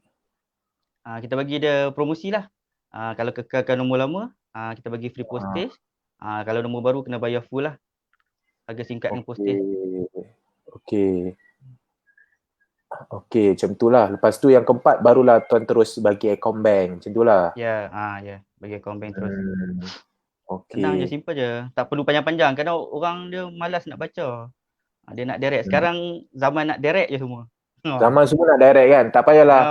Kita bagi dia promosi lah. Kalau kekalkan nombor lama, kita bagi free postage. Kalau nombor baru kena bayar full lah, harga SIM card dengan postage. Okay, macam tu lah. Lepas tu yang keempat barulah tuan terus bagi account bank, macam tu lah. Ya, bagi account bank terus. Okay. Senang je, simple je. Tak perlu panjang-panjang, kadang orang dia malas nak baca. Dia nak direct. Sekarang zaman nak direct je semua. Zaman semua nak direct kan, tak payahlah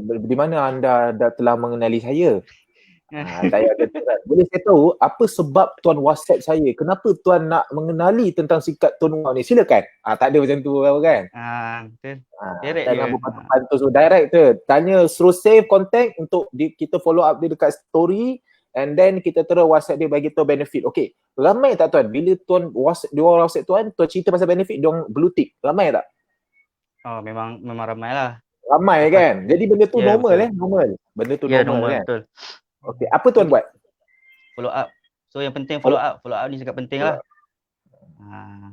di mana anda dah telah mengenali saya. Saya kata, boleh saya tahu apa sebab tuan WhatsApp saya, kenapa tuan nak mengenali tentang sikap Tun Wau ni, silakan. Tak ada macam tu kan. Betul. Direct je. Pantus direct tu. Tanya suruh save contact untuk kita follow up dia dekat story, and then kita terus WhatsApp dia bagi tahu benefit. Okay, ramai tak tuan bila tuan WhatsApp tuan cerita pasal benefit, dia orang blue tick, ramai tak? Memang ramai lah. Ramai kan? Jadi benda tu normal betul. Normal. Benda tu normal kan? Betul. Okay, apa tuan buat? Follow up. So yang penting follow up. Follow up ni sangat penting lah.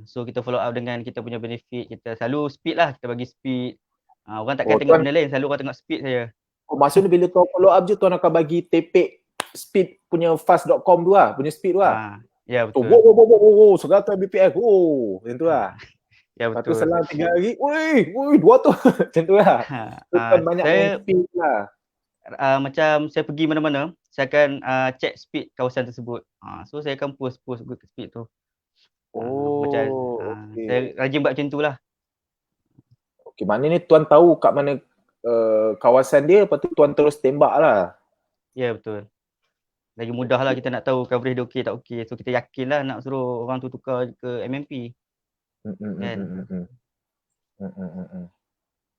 So kita follow up dengan kita punya benefit. Kita selalu speed lah, kita bagi speed. Orang takkan tengok benda lain, selalu orang tengok speed saja. Maksudnya bila tuan follow up je, tuan akan bagi tepek speed punya fast.com tu lah, punya speed tu lah. Ya, betul. Wow, 100 Mbps. Macam tu lah. Ya, betul. Lepas tu selang 3 hari, 200. Macam tu lah. Tuan banyak speed lah. Macam saya pergi mana-mana, saya akan check speed kawasan tersebut. So saya akan post good speed tu. Saya rajin buat macam tu lah. Okay, maknanya tuan tahu kat mana kawasan dia, lepas tu tuan terus tembak lah. Ya, betul. Lagi mudah lah kita nak tahu coverage dia okey tak okey. So kita yakin lah nak suruh orang tu tukar ke MMP.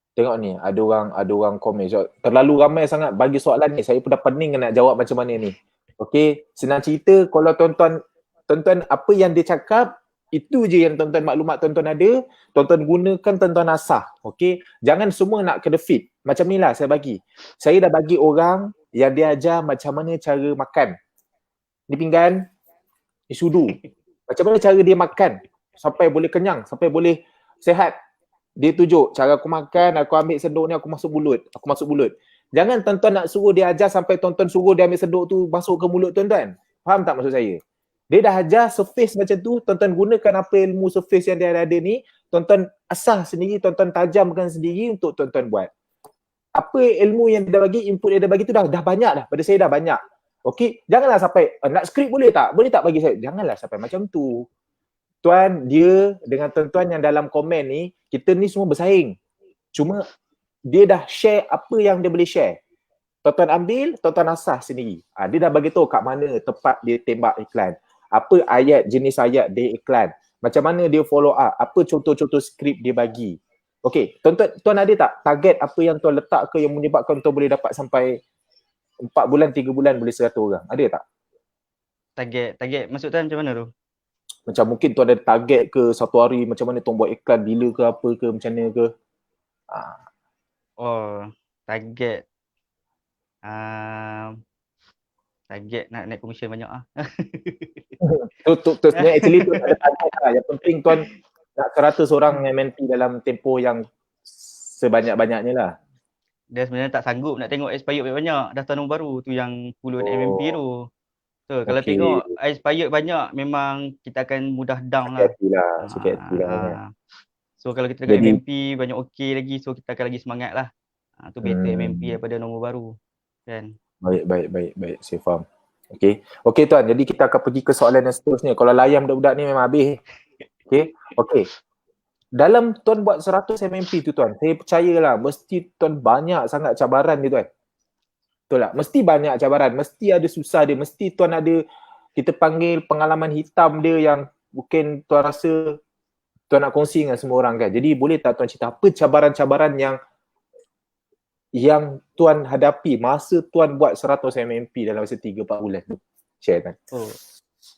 Tengok ni, ada orang komen. Terlalu ramai sangat bagi soalan ni. Saya pun dah pening nak jawab macam mana ni. Okey, senang cerita, kalau tuan-tuan apa yang dia cakap, itu je yang tuan-tuan maklumat tuan-tuan ada, tuan-tuan gunakan, tuan-tuan asah. Okey, jangan semua nak kena fit. Macam ni lah saya bagi. Saya dah bagi orang yang dia ajar macam mana cara makan. Ni pinggan, ni sudu. Macam mana cara dia makan sampai boleh kenyang, sampai boleh sihat. Dia tunjuk cara aku makan, aku ambil sendok ni, aku masuk mulut. Jangan tuan-tuan nak suruh dia ajar sampai tuan-tuan suruh dia ambil sendok tu masuk ke mulut tuan-tuan. Faham tak maksud saya? Dia dah ajar surface macam tu, tuan-tuan gunakan apa ilmu surface yang dia ada ni, tuan-tuan asah sendiri, tuan-tuan tajamkan sendiri untuk tuan-tuan buat. Apa ilmu yang dia dah bagi, input yang dia bagi tu dah banyak dah, pada saya dah banyak. Okey, janganlah sampai nak skrip boleh tak? Boleh tak bagi saya? Janganlah sampai macam tu. Tuan, dia dengan tuan-tuan yang dalam komen ni, kita ni semua bersaing. Cuma dia dah share apa yang dia boleh share. Tuan-tuan ambil, tuan-tuan asah sendiri. Dia dah bagi tahu kat mana tepat dia tembak iklan. Apa jenis ayat dia iklan. Macam mana dia follow up. Apa contoh-contoh skrip dia bagi. Okey, tuan ada tak target apa yang tuan letak ke yang menyebabkan tuan boleh dapat sampai 4 bulan, 3 bulan boleh 100 orang? Ada tak? Target maksud tuan macam mana tu? Macam mungkin tuan ada target ke satu hari macam mana tuan buat iklan, bila ke apa ke, macam mana ke? Target. Target nak naik komisen banyak lah. Actually tu ada target lah. Yang penting tuan nak 100 orang MNP dalam tempoh yang sebanyak-banyaknya lah. Dia sebenarnya tak sanggup nak tengok expired banyak. Dah tahun baru tu yang 10 MMP tu. So kalau tengok expired banyak, memang kita akan mudah down lah. Sikit hati lah. So kalau kita tengok MMP banyak okey lagi, so kita akan lagi semangat lah. Tu better MMP daripada nombor baru. Kan? Baik. Saya faham. Okey. Okey tuan, jadi kita akan pergi ke soalan yang seterusnya. Kalau layan budak-budak ni memang habis. Okey. Okey. Dalam tuan buat 100 MMP tu tuan, saya percayalah mesti tuan banyak sangat cabaran dia tuan. Betul tak? Mesti banyak cabaran, mesti ada susah dia, mesti tuan ada, kita panggil pengalaman hitam dia yang mungkin tuan rasa tuan nak kongsi dengan semua orang kan. Jadi boleh tak tuan cerita apa cabaran-cabaran yang tuan hadapi masa tuan buat 100 MMP dalam masa 3-4 bulan tu? Share tuan. Oh,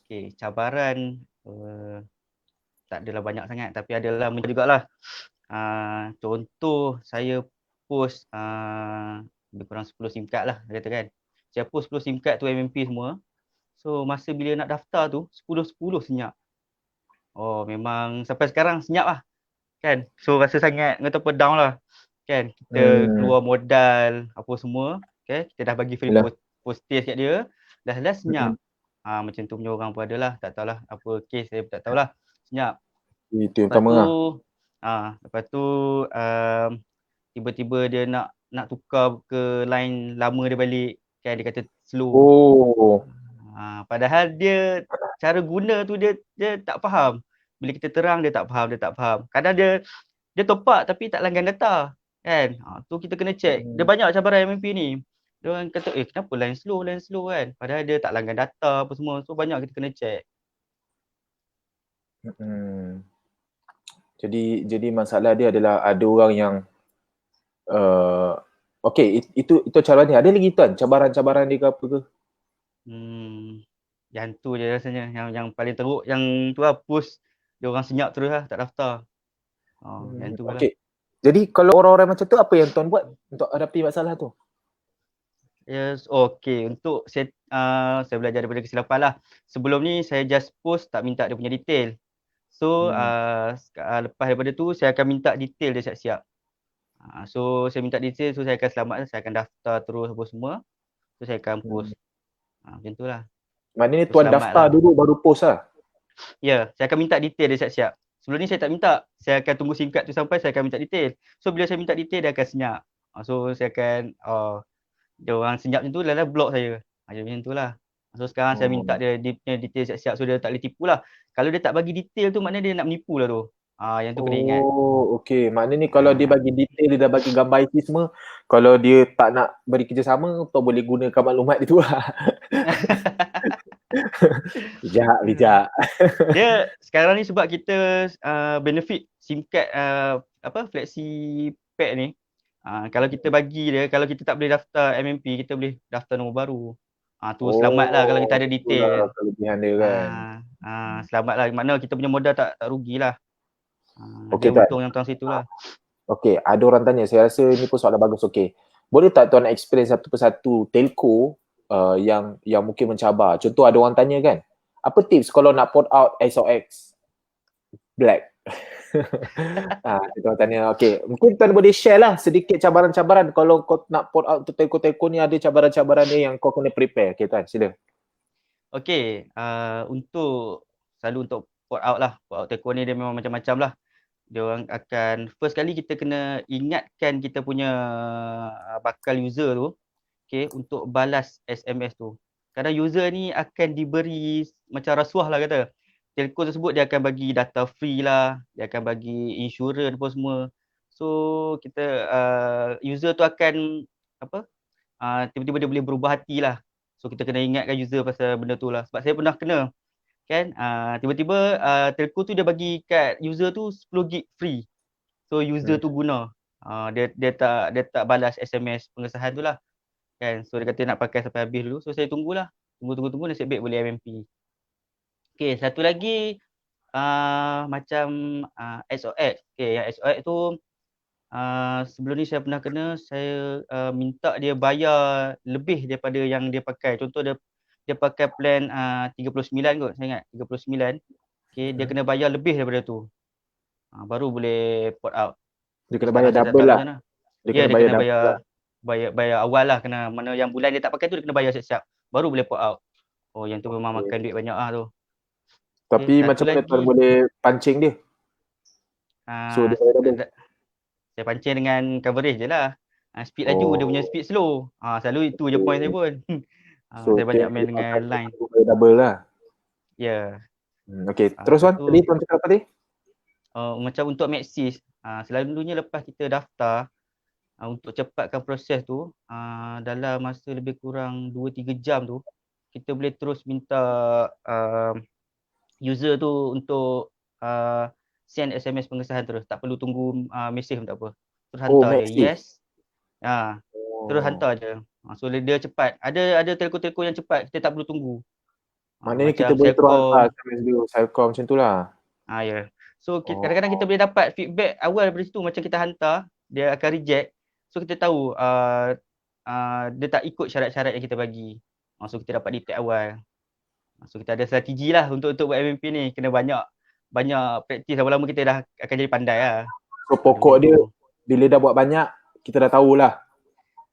okay. Cabaran tak adalah banyak sangat, tapi adalah macam jugalah. Contoh saya post lebih kurang 10 SIM card lah, kata kan. Saya post 10 SIM card tu MMP semua. So masa bila nak daftar tu 10-10 senyap. Oh memang sampai sekarang senyap lah kan. So rasa sangat kata apa down lah kan. Kita keluar modal apa semua, okay? Kita dah bagi free postage kat dia, dah senyap. Macam tu punya orang pun adalah, tak tahulah apa kes, saya tak tahulah, senyap. Itu yang pertama lah. Lepas tu tiba-tiba dia nak tukar ke line lama dia balik kan, dia kata slow. Padahal dia cara guna tu dia tak faham. Bila kita terang dia tak faham. Kadang dia top up tapi tak langgan data kan. Tu kita kena check. Dia banyak cabaran MMP ni. Dia orang kata kenapa line slow kan. Padahal dia tak langgan data apa semua. So banyak kita kena check. Jadi masalah dia adalah ada orang yang okey, itu cabaran dia. Ada lagi tuan cabaran-cabaran dia ke apa ke? Yang tu je rasanya yang paling teruk, yang tu lah push dia orang senyap terus lah, tak daftar. Yang tu lah. Okey. Jadi kalau orang-orang macam tu apa yang tuan buat untuk hadapi masalah tu? Yes, okey. Untuk saya belajar daripada kesilapan lah. Sebelum ni saya just post, tak minta dia punya detail. So lepas daripada tu saya akan minta detail dia siap-siap. So saya minta detail, so saya akan selamat, saya akan daftar terus apa semua. So saya akan post. Macam tu lah. Maknanya tuan daftar dulu baru post lah? Ya, saya akan minta detail dia siap-siap. Sebelum ni saya tak minta. Saya akan tunggu SIM card tu sampai, saya akan minta detail. So bila saya minta detail, dia akan senyap. So saya akan dia orang senyap macam tu, dah block saya. Macam tu lah. So sekarang saya minta dia punya detail siap-siap, so dia tak boleh tipu lah. Kalau dia tak bagi detail tu, maknanya dia nak menipu lah tu. Yang tu kena ingat. Okey. Maknanya kalau dia bagi detail, dia dah bagi gambar IT semua, kalau dia tak nak beri kerjasama, tuan boleh gunakan maklumat dia tu lah. Bijak. Dia sekarang ni sebab kita benefit SIM card flexi pack ni. Kalau kita bagi dia, kalau kita tak boleh daftar MMP, kita boleh daftar nombor baru. Tu selamat lah kalau kita ada detail kan. Kelebihan dia kan. Selamat lah. Maknanya kita punya modal tak rugilah. Okey, dia untung yang tang situ lah. Okey, ada orang tanya, saya rasa ni pun soalan bagus. Okey, boleh tak tuan experience satu persatu telco yang mungkin mencabar? Contoh ada orang tanya kan, apa tips kalau nak port out SOX Black? Kita orang tanya, okey, mungkin tuan boleh share lah sedikit cabaran-cabaran kalau kau nak port out tu telco-telco ni, ada cabaran-cabaran ni yang kau kena prepare. Okey tuan, sila. Okey, untuk port out lah, port out telco ni dia memang macam-macam lah. Dia orang akan, first kali kita kena ingatkan kita punya bakal user tu, okay, untuk balas SMS tu. Kadang user ni akan diberi macam rasuah lah kata. Telco tersebut dia akan bagi data free lah, dia akan bagi insurans apa semua. So kita user tu akan tiba-tiba dia boleh berubah hati lah. So kita kena ingatkan user pasal benda tu lah. Sebab saya pernah kena kan, tiba-tiba telco tu dia bagi kat user tu 10 gig free. So user tu guna, dia tak balas SMS pengesahan tu lah kan. So dia kata nak pakai sampai habis dulu. So saya tunggu nasib baik boleh MMP. Okay, satu lagi macam SOX. Okay, yang SOX tu sebelum ni saya pernah kena, saya minta dia bayar lebih daripada yang dia pakai. Contoh dia pakai plan 39 kot, saya ingat 39. Okay, dia kena bayar lebih daripada tu. Baru boleh port out. Dia kena bayar double lah. Dia kena bayar awal lah. Kena, mana yang bulan dia tak pakai tu dia kena bayar siap-siap. Baru boleh port out. Yang tu memang makan duit banyak lah tu. Tapi macam mana tuan boleh pancing dia? So dia bayar double. Saya pancing dengan coverage je lah. Speed laju, dia punya speed slow. Selalu itu je point saya pun. So Saya banyak main dia dengan akan line. double lah. Ya. Okay, terus Lepas Wan, tu tadi Tuan cakap apa tadi? macam untuk Maxis, selalunya lepas kita daftar, untuk cepatkan proses tu, dalam masa lebih kurang 2-3 jam tu, kita boleh terus minta user tu untuk send SMS pengesahan terus. Tak perlu tunggu mesej pun tak apa. Terus Oh, hantar je Maxis. yes. Terus Oh. hantar je. So dia cepat. Ada telco-telco yang cepat, kita tak perlu tunggu. Maknanya kita Macam boleh terus hantar Celcom. SMS dulu, Celcom macam tu lah. Ya. So kadang-kadang kita Oh. boleh dapat feedback awal daripada situ, macam kita hantar, dia akan reject. So kita tahu dia tak ikut syarat-syarat yang kita bagi. So kita dapat detect awal. So kita ada strategi lah untuk buat MMP ni. Kena banyak praktis, lama-lama kita dah akan jadi pandai lah. So pokok Macam dia, tu. bila dah buat banyak, kita dah tahulah.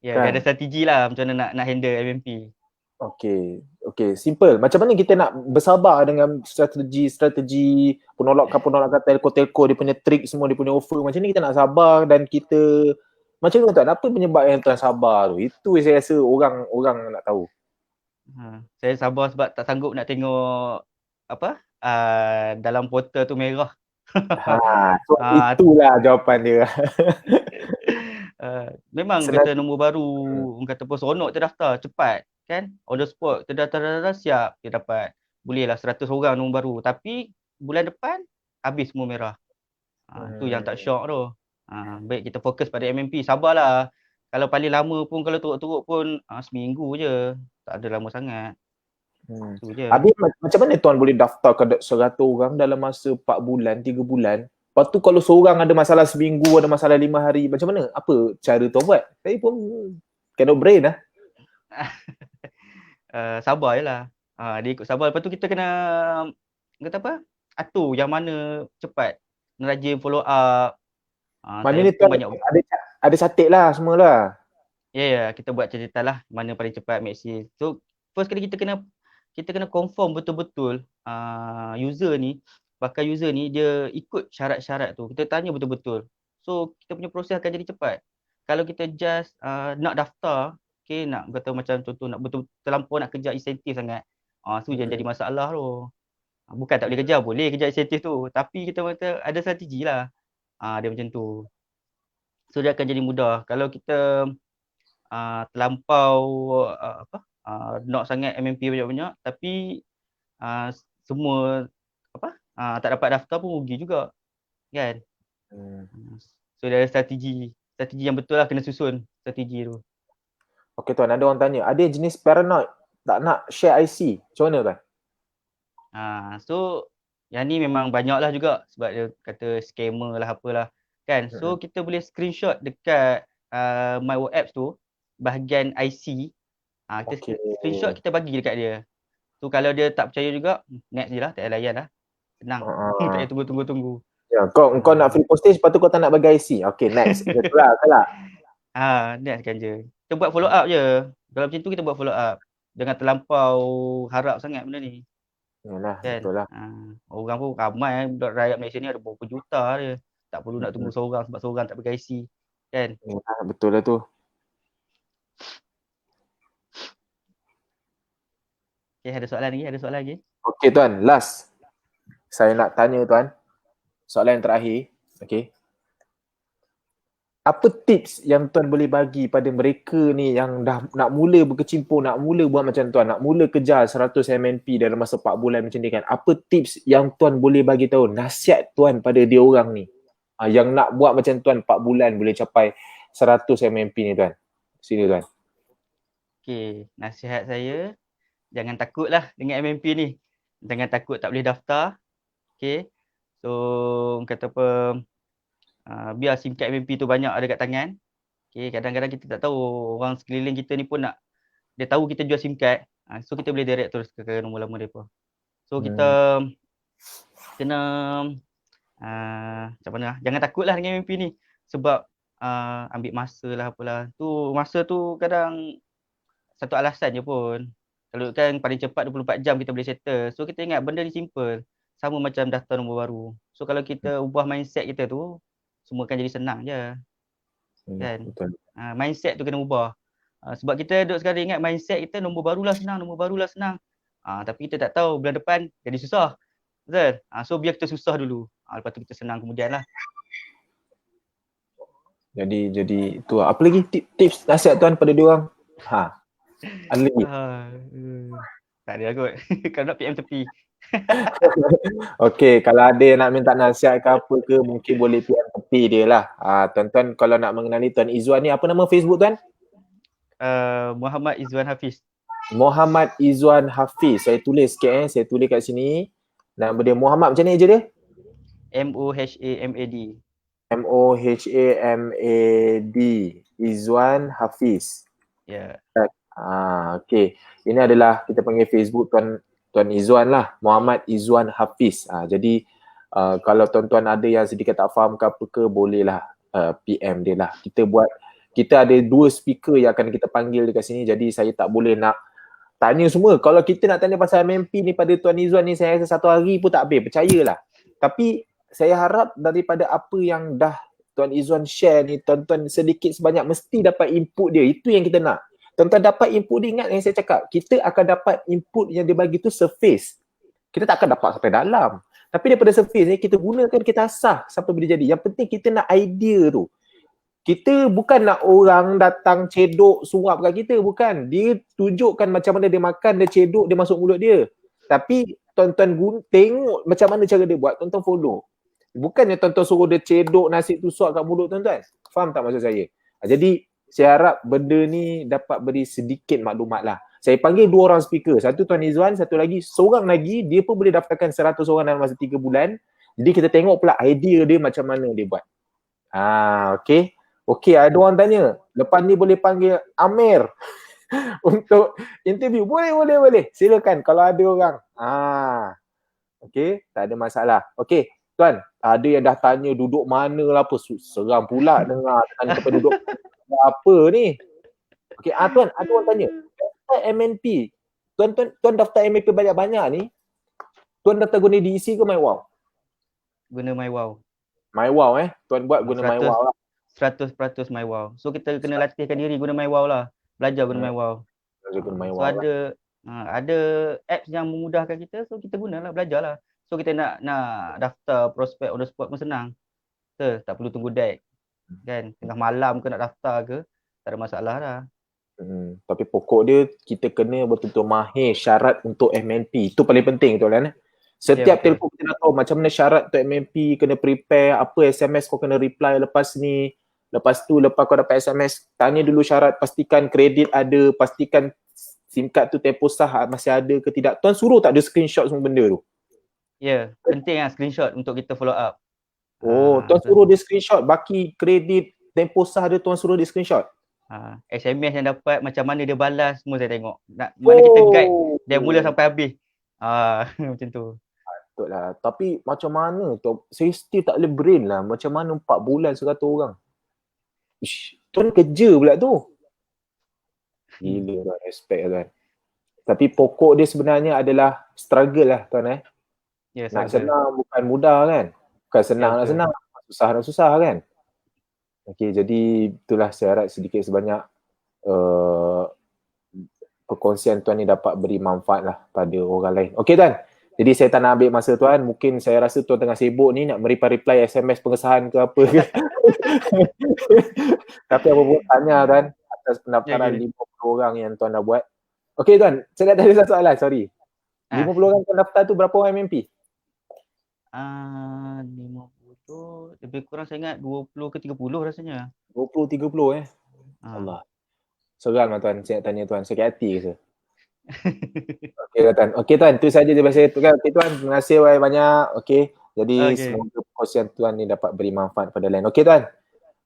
Ya, dia ada strategi lah macam mana nak handle MMP. Okay, simple. Macam mana kita nak bersabar dengan strategi penolakan telco-telco, dia punya trik semua, dia punya offer. Macam ni kita nak sabar dan kita, macam mana Tuan? Apa penyebab yang Tuan sabar tu? Itu saya rasa orang nak tahu. Saya sabar sebab tak sanggup nak tengok apa dalam portal tu merah. So itulah jawapan dia. Memang kata nombor baru, orang kata pun seronok terdaftar cepat kan, on the spot terdaftar siap dia dapat, boleh lah 100 orang nombor baru, tapi bulan depan habis semua merah. Tu yang tak syok tu. Baik kita fokus pada MMP, sabarlah. Kalau paling lama pun, kalau turut-turut pun seminggu je, tak ada lama sangat. Tu je. Habis macam mana Tuan boleh daftar ke 100 orang dalam masa 4 bulan, 3 bulan? Lepas tu kalau seorang ada masalah seminggu, ada masalah 5 hari, macam mana? Apa cara Tuan buat? Saya pun cannot brain lah. Sabar je lah. Dia ikut sabar. Lepas tu kita kena kata apa, atur yang mana cepat, rajin follow up. Maknanya Saya pun Tuan banyak ada catik lah semualah. Ya, kita buat catatan lah mana paling cepat maxi. So first kali kita kena confirm betul-betul user ni, bakal user ni dia ikut syarat-syarat tu. Kita tanya betul-betul. So kita punya proses akan jadi cepat. Kalau kita just nak daftar, okay, nak kata macam contoh nak betul terlampau nak kejar insentif sangat, tu yang jadi masalah tu. Bukan tak boleh kejar, boleh kejar insentif tu, tapi kita kata ada strategi lah. Dia macam tu. So dia akan jadi mudah. Kalau kita terlampau nak sangat MMP banyak-banyak, tapi semua tak dapat daftar pun rugi juga kan. So dia ada strategi yang betul lah, kena susun strategi tu. Okay Tuan, ada orang tanya, ada jenis paranoid tak nak share IC, macam mana Tuan? So yang ni memang banyak lah juga, sebab dia kata scammer lah apalah kan. So kita boleh screenshot dekat My Work Apps tu, bahagian IC, kita screenshot, kita bagi dekat dia. So kalau dia tak percaya juga, next je lah, tak payah layan lah. Senang. Tak payah tunggu. Ya, kau nak free postage, lepas tu kau tak nak bagi IC. Okay, next. Betul lah, salah. Next kan je. Kita buat follow up je. Kalau macam tu kita buat follow up. Jangan terlampau harap sangat benda ni. Yalah, Kan? betul lah. Orang pun ramai, rakyat Malaysia ni ada berapa juta dia. Tak perlu nak tunggu seorang sebab seorang tak bagi IC. Kan? Yalah, betul lah tu. Okay, ada soalan lagi? Okay Tuan, last. Saya nak tanya Tuan, soalan yang terakhir. Okay. Apa tips yang Tuan boleh bagi pada mereka ni yang dah nak mula berkecimpung, nak mula buat macam Tuan, nak mula kejar 100 MNP dalam masa 4 bulan macam ni kan. Apa tips yang Tuan boleh bagi tahu, nasihat Tuan pada dia orang ni yang nak buat macam Tuan 4 bulan boleh capai 100 MNP ni Tuan. Sini Tuan. Okay, nasihat saya, jangan takutlah dengan MMP ni. Jangan takut tak boleh daftar. Okay. So, kata apa, biar SIM card MMP tu banyak ada kat tangan. Okay, kadang-kadang kita tak tahu, orang sekeliling kita ni pun dia tahu kita jual SIM card. So, kita boleh direct terus ke nombor lama mereka. So, kita kena, macam mana, jangan takutlah dengan MMP ni. Sebab ambil masa lah apalah. Masa tu kadang satu alasan je pun. Kalau kan paling cepat 24 jam kita boleh settle. So kita ingat benda ni simple. Sama macam daftar nombor baru. So kalau kita ubah mindset kita tu, semua akan jadi senang je. Kan? Betul. Mindset tu kena ubah. Sebab kita duduk sekarang ingat mindset kita nombor barulah senang. Tapi kita tak tahu bulan depan jadi susah. Betul? So biar kita susah dulu. Lepas tu kita senang kemudian lah. Jadi tu apa lagi tips nasihat tuan pada diorang? Ada lagi? Tak ada lah kot. Kalau nak PM tepi. Okey, kalau ada yang nak minta nasihat ke apa ke, mungkin boleh PM tepi dia lah. Tuan-tuan kalau nak mengenali Tuan Izzuan ni, apa nama Facebook tuan? Muhammad Izzuan Hafiz. Muhammad Izzuan Hafiz. Saya tulis sikit saya tulis kat sini. Nama dia Muhammad macam ni je dia? Mohamad. Mohamad Izzuan Hafiz. Ya. Okey. Ini adalah kita panggil Facebook Tuan Izzuan lah. Muhammad Izzuan Hafiz. Jadi kalau tuan-tuan ada yang sedikit tak faham ke apa ke, bolehlah PM dia lah. Kita ada 2 speaker yang akan kita panggil dekat sini. Jadi saya tak boleh nak tanya semua. Kalau kita nak tanya pasal MMP ni pada Tuan Izzuan ni, saya rasa 1 hari pun tak habis. Percayalah. Tapi saya harap daripada apa yang dah Tuan Izzuan share ni, tuan-tuan sedikit sebanyak mesti dapat input dia. Itu yang kita nak. Tuan-tuan dapat input dia, ingat yang saya cakap. Kita akan dapat input yang dia bagi tu surface. Kita tak akan dapat sampai dalam. Tapi daripada surface ni, kita gunakan, kita asah sampai bila jadi. Yang penting kita nak idea tu. Kita bukan nak orang datang cedok suap kat kita. Bukan. Dia tunjukkan macam mana dia makan, dia cedok, dia masuk mulut dia. Tapi tuan-tuan tengok macam mana cara dia buat, tuan-tuan follow. Bukannya tuan-tuan suruh dia cedok nasi tu suap kat mulut tuan-tuan. Faham tak maksud saya? Jadi saya harap benda ni dapat beri sedikit maklumat lah. Saya panggil 2 orang speaker. Satu Tuan Izzuan, satu lagi, seorang lagi, dia pun boleh daftarkan 100 orang dalam masa 3 bulan. Jadi kita tengok pula idea dia macam mana dia buat. Okay. Okay, ada orang tanya. Lepas ni boleh panggil Amir untuk interview. Boleh. Silakan kalau ada orang. Okay, tak ada masalah. Okay, Tuan, ada yang dah tanya duduk mana lah apa. Seram pula dengar tanya sampai duduk apa ni. Okay, Tuan, ada orang tanya. Daftar MNP. Tuan daftar MNP banyak-banyak ni. Tuan daftar guna DEC ke MyWow? Guna MyWow. MyWow Tuan buat guna MyWow lah. 100% MyWow. So kita kena latihkan diri guna MyWow lah. Belajar guna MyWow. So ada apps yang memudahkan kita, so kita gunalah, belajarlah. So kita nak daftar prospek on the spot pun senang. Tak perlu tunggu deck. Kan, tengah malam ke nak daftar ke, tak ada masalah dah. Tapi pokok dia kita kena betul-betul mahir syarat untuk MNP. Itu paling penting betul kan? Setiap telefon kita nak tahu macam mana syarat untuk MNP, kena prepare, apa SMS kau kena reply lepas ni. Lepas tu lepas kau dapat SMS, tanya dulu syarat, pastikan kredit ada, pastikan SIM card tu tempoh sah masih ada ke tidak. Tuan suruh tak ada screenshot semua benda tu? Ya, penting lah screenshot untuk kita follow up. Tuan suruh dia screenshot, baki kredit tempoh sah dia, tuan suruh dia screenshot. SMS yang dapat, macam mana dia balas, semua saya tengok. Mana kita guide dia mula sampai habis. Macam tu. Betul lah. Tapi macam mana tu? Saya still tak boleh brain lah. Macam mana 4 bulan 100 orang? Tuan kerja pula tu. Gila lah, respect kan. Tapi pokok dia sebenarnya adalah struggle lah tuan nak senang bukan mudah kan. Bukan senang nak senang, susah nak susah kan. Okay, jadi itulah saya harap sedikit sebanyak perkongsian tuan ni dapat beri manfaat lah pada orang lain. Okay tuan, jadi saya tak nak ambil masa tuan. Mungkin saya rasa tuan tengah sibuk ni nak reply SMS pengesahan ke apa ke. Tapi apa pun tanya tuan atas pendaftaran 50 orang yang tuan dah buat. Okay tuan, saya dah ada satu soalan, sorry. 50 orang tuan daftar tu berapa orang MMP? 50 tu lebih kurang saya ingat 20 ke 30 rasanya. 20-30 Allah. Seram lah tuan, saya nak tanya tuan, sakit hati ke saya? Okay tuan, tu saja daripada saya tu kan. Okay tuan, terima kasih banyak. Okay, jadi semoga perkongsian tuan ni dapat beri manfaat pada lain. Okay tuan,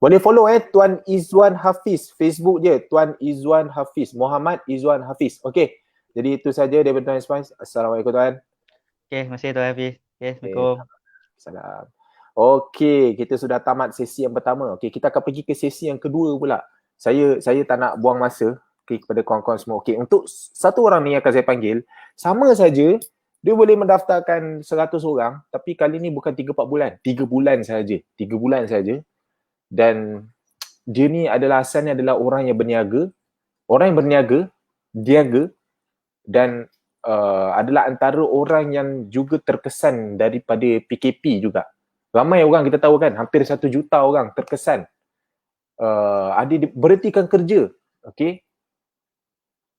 boleh follow Tuan Izzuan Hafiz, Facebook je Tuan Izzuan Hafiz, Muhammad Izzuan Hafiz. Okay, jadi itu saja daripada Tuan Izzuan. Assalamualaikum tuan. Okay, terima kasih Tuan Hafiz. Okay, Assalamualaikum. Salam. Okay, kita sudah tamat sesi yang pertama. Okay, kita akan pergi ke sesi yang kedua pula. Saya tak nak buang masa kepada kawan-kawan semua. Okay, untuk satu orang ni akan saya panggil, sama saja dia boleh mendaftarkan 100 orang, tapi kali ni bukan 3-4 bulan, 3 bulan saja. 3 bulan saja. Dan dia ni adalah asalnya adalah orang yang berniaga, Orang yang diaga dan adalah antara orang yang juga terkesan daripada PKP juga. Ramai orang kita tahu kan, hampir 1 juta orang terkesan ada berhentikan kerja. Okay,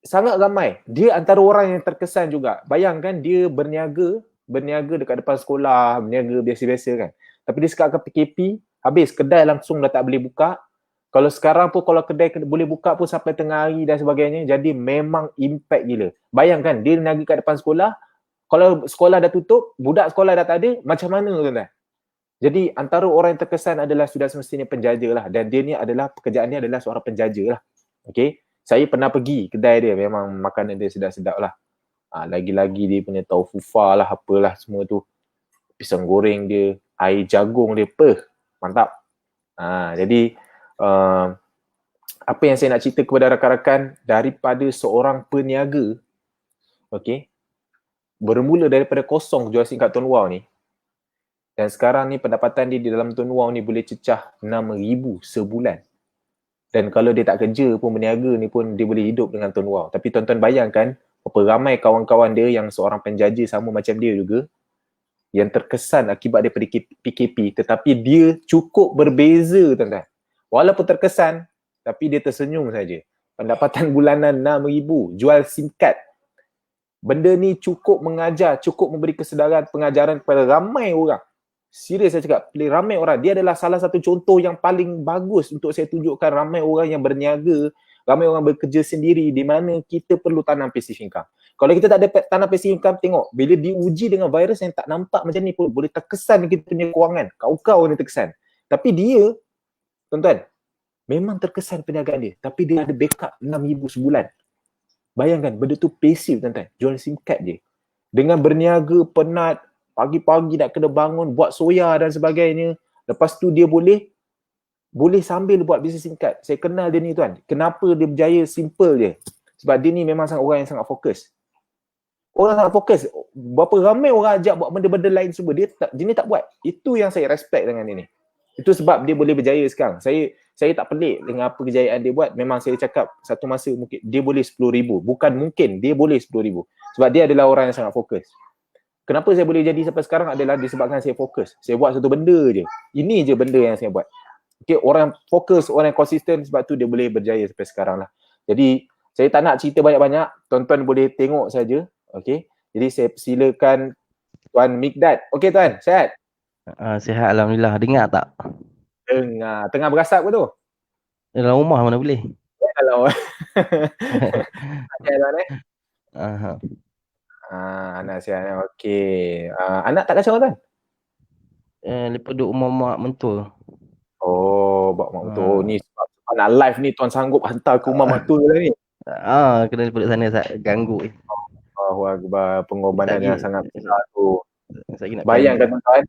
sangat ramai. Dia antara orang yang terkesan juga. Bayangkan dia berniaga dekat depan sekolah, berniaga biasa-biasa kan. Tapi dia sekarang PKP, habis kedai langsung dah tak boleh buka. Kalau sekarang pun kalau kedai boleh buka pun sampai tengah hari dan sebagainya. Jadi memang impact gila. Bayangkan dia niaga kat depan sekolah, kalau sekolah dah tutup, budak sekolah dah tak ada, macam mana tuan-tuan? Jadi antara orang yang terkesan adalah sudah semestinya penjaja lah. Dan dia ni adalah, pekerjaan dia adalah seorang penjaja lah. Okay. Saya pernah pergi kedai dia, memang makanan dia sedap-sedap lah. Lagi-lagi dia punya tahu fufa lah, apalah semua tu. Pisang goreng dia, air jagung dia, mantap. Jadi apa yang saya nak cerita kepada rakan-rakan, daripada seorang peniaga, okay, bermula daripada kosong jual SIM kad Tuan Wow ni, dan sekarang ni pendapatan dia di dalam Tuan Wow ni boleh cecah 6,000 sebulan. Dan kalau dia tak kerja pun, berniaga ni pun, dia boleh hidup dengan Tuan Wow. Tapi tuan-tuan bayangkan, berapa ramai kawan-kawan dia yang seorang penjaja sama macam dia juga, yang terkesan akibat daripada PKP, tetapi dia cukup berbeza tuan-tuan. Walaupun terkesan, tapi dia tersenyum saja. Pendapatan bulanan 6,000, jual SIM kad. Benda ni cukup mengajar, cukup memberi kesedaran pengajaran kepada ramai orang. Serius saya cakap, ramai orang. Dia adalah salah satu contoh yang paling bagus untuk saya tunjukkan ramai orang yang berniaga, ramai orang bekerja sendiri di mana kita perlu tanam passive income. Kalau kita tak ada tanam passive income, tengok bila diuji dengan virus yang tak nampak macam ni pun boleh terkesan kita punya kewangan. Kau-kau ni terkesan. Tapi dia, tuan-tuan, memang terkesan perniagaan dia. Tapi dia ada backup 6,000 sebulan. Bayangkan, benda tu passive tuan-tuan. Jual SIM card je. Dengan berniaga, penat, pagi-pagi nak kena bangun, buat soya dan sebagainya. Lepas tu dia boleh sambil buat bisnes SIM card. Saya kenal dia ni tuan. Kenapa dia berjaya? Simple je. Sebab dia ni memang orang yang sangat fokus. Orang sangat fokus. Berapa ramai orang ajak buat benda-benda lain semua, dia ni tak buat. Itu yang saya respect dengan dia ni. Itu sebab dia boleh berjaya sekarang. Saya tak pelik dengan apa kejayaan dia buat. Memang saya cakap satu masa mungkin dia boleh 10,000. Bukan mungkin, dia boleh 10,000. Sebab dia adalah orang yang sangat fokus. Kenapa saya boleh jadi sampai sekarang adalah disebabkan saya fokus. Saya buat satu benda je. Ini je benda yang saya buat. Okay, orang fokus, orang yang konsisten, sebab tu dia boleh berjaya sampai sekarang lah. Jadi, saya tak nak cerita banyak-banyak. Tuan-tuan boleh tengok saja. Okay. Jadi, saya persilakan Tuan Mikdad. Okay tuan, sihat? Sihat Alhamdulillah. Dengar tak? Dengar. Tengah berasap ke tu? Dalam rumah mana boleh. Kalau ada tuan anak sihat. Okey. Anak tak kacau tuan? Lepas duduk rumah mak mentua. Oh, mak mentua. Oh, ni sebab nak live ni tuan sanggup hantar ke rumah mak mentua ni. Kena duduk sana ganggu. Akbar, pengorbanan yang sangat besar tu. Bayangkan tuan-tuan,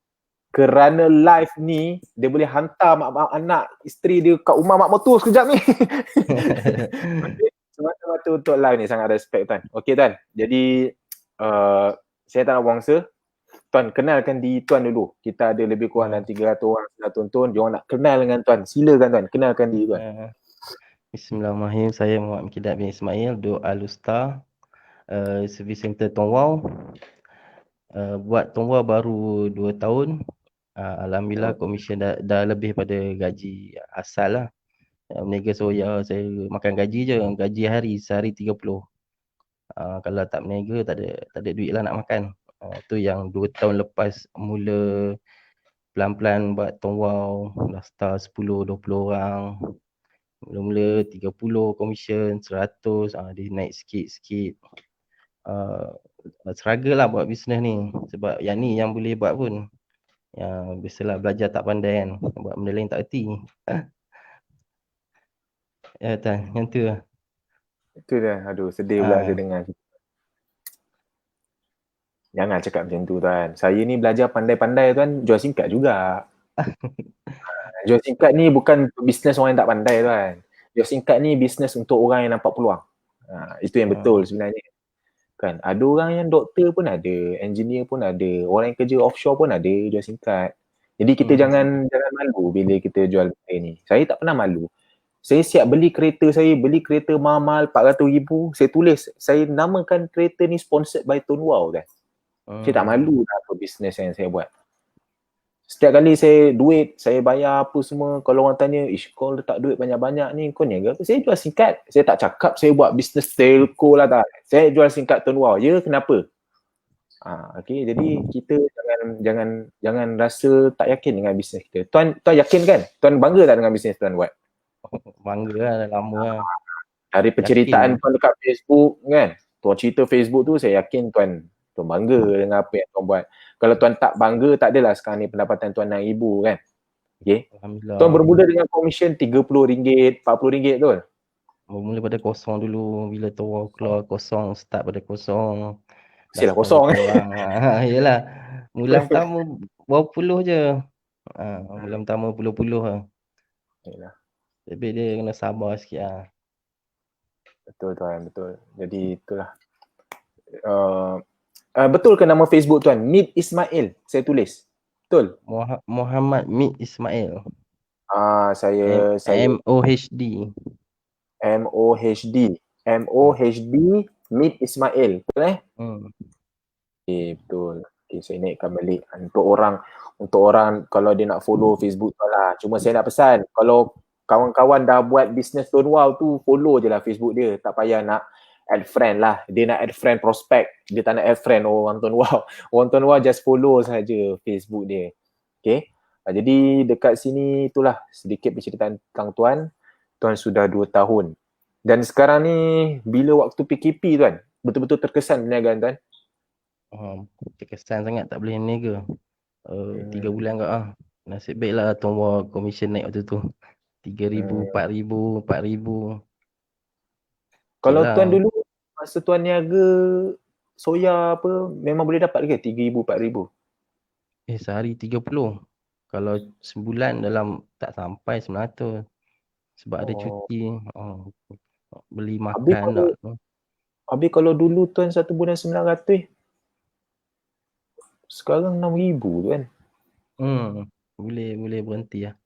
kerana live ni dia boleh hantar mak anak isteri dia kat rumah mak mentua sekejap ni. Semata-mata untuk live ni, sangat respect tuan. Okey tuan. Jadi saya tak nak buang masa. Tuan, kenalkan diri tuan dulu. Kita ada lebih kurang dalam 300 orang sedang tonton. Diorang nak kenal dengan tuan. Silakan tuan, kenalkan diri tuan. Bismillahirrahmanirrahim. Saya Muhammad Mikdad bin Ismail, duduk Alustar, Service Center Tuan Wow. Buat Tuan Wow baru 2 tahun. Alhamdulillah komisen dah lebih pada gaji asal lah. Meniaga soya saya makan gaji je. Gaji sehari 30. Kalau tak meniaga tak ada duit lah nak makan. Tu yang 2 tahun lepas mula pelan-pelan buat Tuan Wow, dah start 10-20 orang. Mula-mula 30 komisen, 100, dia naik sikit-sikit. Struggle lah buat bisnes ni. Sebab yang ni yang boleh buat pun. Yang biasalah belajar tak pandai kan. Buat benda lain tak erti. Ya Tan, yang tu lah. Itu dah, aduh sedih pula saya dengar. Jangan cakap macam tu tuan. Saya ni belajar pandai-pandai tuan, jual SIM card juga. Jual SIM card ni bukan bisnes orang yang tak pandai tuan. Jual SIM card ni bisnes untuk orang yang nampak peluang. Itu yang betul sebenarnya. Kan, ada orang yang doktor pun ada, engineer pun ada, orang yang kerja offshore pun ada jual SIM card. Jadi kita jangan malu bila kita jual benda ni. Saya tak pernah malu. Saya siap beli kereta mahal 400,000. Saya tulis, saya namakan kereta ni sponsored by Tun Wow kan. Saya tak malu lah apa bisnes yang saya buat. Setiap kali saya duit, saya bayar apa semua, kalau orang tanya, kau letak duit banyak-banyak ni, kau ni apa? Saya jual singkat. Saya tak cakap saya buat bisnes telco lah tak. Saya jual singkat Tun Wow. Ya, kenapa? Okay, jadi kita jangan rasa tak yakin dengan bisnes kita. Tuan yakin kan? Tuan bangga tak dengan bisnes tuan buat? Bangga lah, dah lama lah. Dari penceritaan tuan dekat Facebook kan, tuan cerita Facebook tu, saya yakin tuan bangga dengan apa yang tuan buat. Kalau tuan tak bangga, tak adalah sekarang ni pendapatan tuan RM6,000 kan. Okay. Alhamdulillah. Tuan bermula dengan komisen RM30, RM40 betul? Bermula pada kosong dulu. Bila tu keluar kosong, start pada kosong. Mestilah kosong. Yelah. Mula pertama berapa puluh je. Mula pertama puluh-puluh lah. Yelah. Tapi dia kena sabar sikit lah. Betul tuan, betul. Jadi itulah. Betul ke nama Facebook tuan? Mid Ismail saya tulis. Betul? Muhammad Mid Ismail. Saya MOHD. MOHD Mid Ismail. Betul Okay, betul. Okay, saya naikkan balik. Untuk orang kalau dia nak follow Facebook tu lah. Cuma saya nak pesan, kalau kawan-kawan dah buat bisnes Tun Wow tu, follow je lah Facebook dia. Tak payah nak add friend lah. Dia nak add friend prospect. Dia tak nak add friend orang Tun Wow. Orang Tun Wow just follow saja Facebook dia. Okay. Jadi dekat sini itulah sedikit bercerita tentang tuan. Tuan sudah 2 tahun. Dan sekarang ni bila waktu PKP tuan, betul-betul terkesan perniagaan tuan? Terkesan sangat, tak boleh niaga. 3 bulan kat Nasib baiklah Tun Wow komisen naik waktu tu. 3,000, 4,000, 4,000. Kalau Yalah. tuan dulu masa tuan niaga soya apa, memang boleh dapat ke 3,000, 4,000? Sehari 30. Kalau sebulan dalam tak sampai 900. Sebab ada cuti. Beli makan. Habis kalau dulu tuan 1 bulan 900, sekarang 6,000 tu kan? Boleh berhenti lah.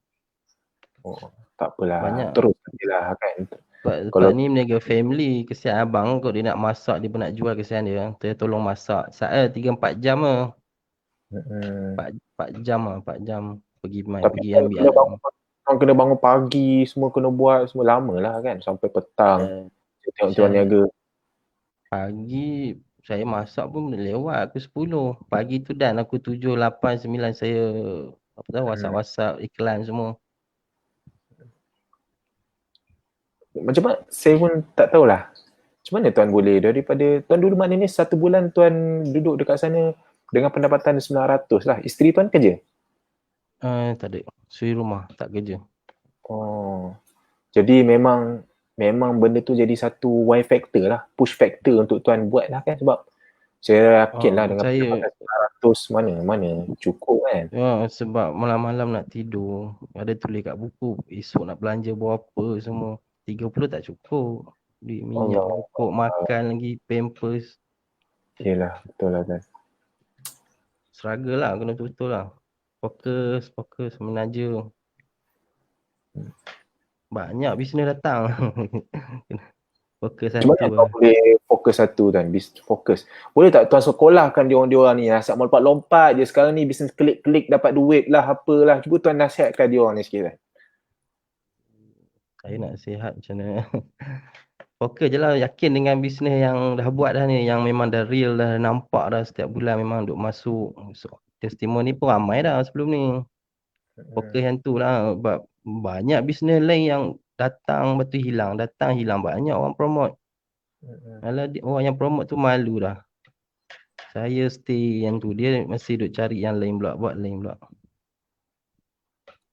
Tak apalah. Banyak. Terus lah kan. Sebab ni meniaga family. Kesian abang kot, dia nak masak, dia pun nak jual, kesian dia. Dia tolong masak. Saya 3-4 jam lah. 4 jam lah, 4 jam. Pergi ambil. Orang kena bangun pagi, semua kena buat, semua lama lah kan. Sampai petang. Tengok tuan niaga. Pagi saya masak pun lewat aku 10. Pagi tu dan aku 7, 8, 9 saya WhatsApp iklan semua. Macam mana? Saya pun tak tahulah. Macam mana tuan boleh daripada tuan dulu maknanya 1 bulan tuan duduk dekat sana dengan pendapatan 900 lah. Isteri tuan kerja? Tak ada. Suri rumah, tak kerja. Jadi memang benda tu jadi satu Y factor lah, push factor untuk tuan buat lah kan, sebab saya yakin lah dengan pendapatan 900 mana cukup kan. Sebab malam-malam nak tidur, ada tulis kat buku, esok nak belanja berapa semua, 30 tak cukup. Duit minyak, rokok, makan lagi, pampers. Yelah, betul lah kan. Struggle lah, kena betul-betul lah. Fokus, menaja. Banyak bisnes datang. Fokus satu. Macam mana tuan boleh fokus satu kan? Fokus. Boleh tak tuan sekolahkan diorang ni, asal lompat-lompat je sekarang ni, bisnes klik-klik dapat duit lah, apalah. Cuba tuan nasihatkan diorang ni sikit kan. Saya nak sihat macam mana. Fokus je lah, yakin dengan bisnes yang dah buat dah ni, yang memang dah real, dah nampak dah setiap bulan memang duk masuk. Testimoni pun ramai dah sebelum ni. Fokus yang tu lah, sebab banyak bisnes lain yang datang, lepas tu hilang, banyak orang promote. Kalau orang yang promote tu malu dah. Saya stay yang tu, dia masih duk cari yang lain pula, buat lain pula.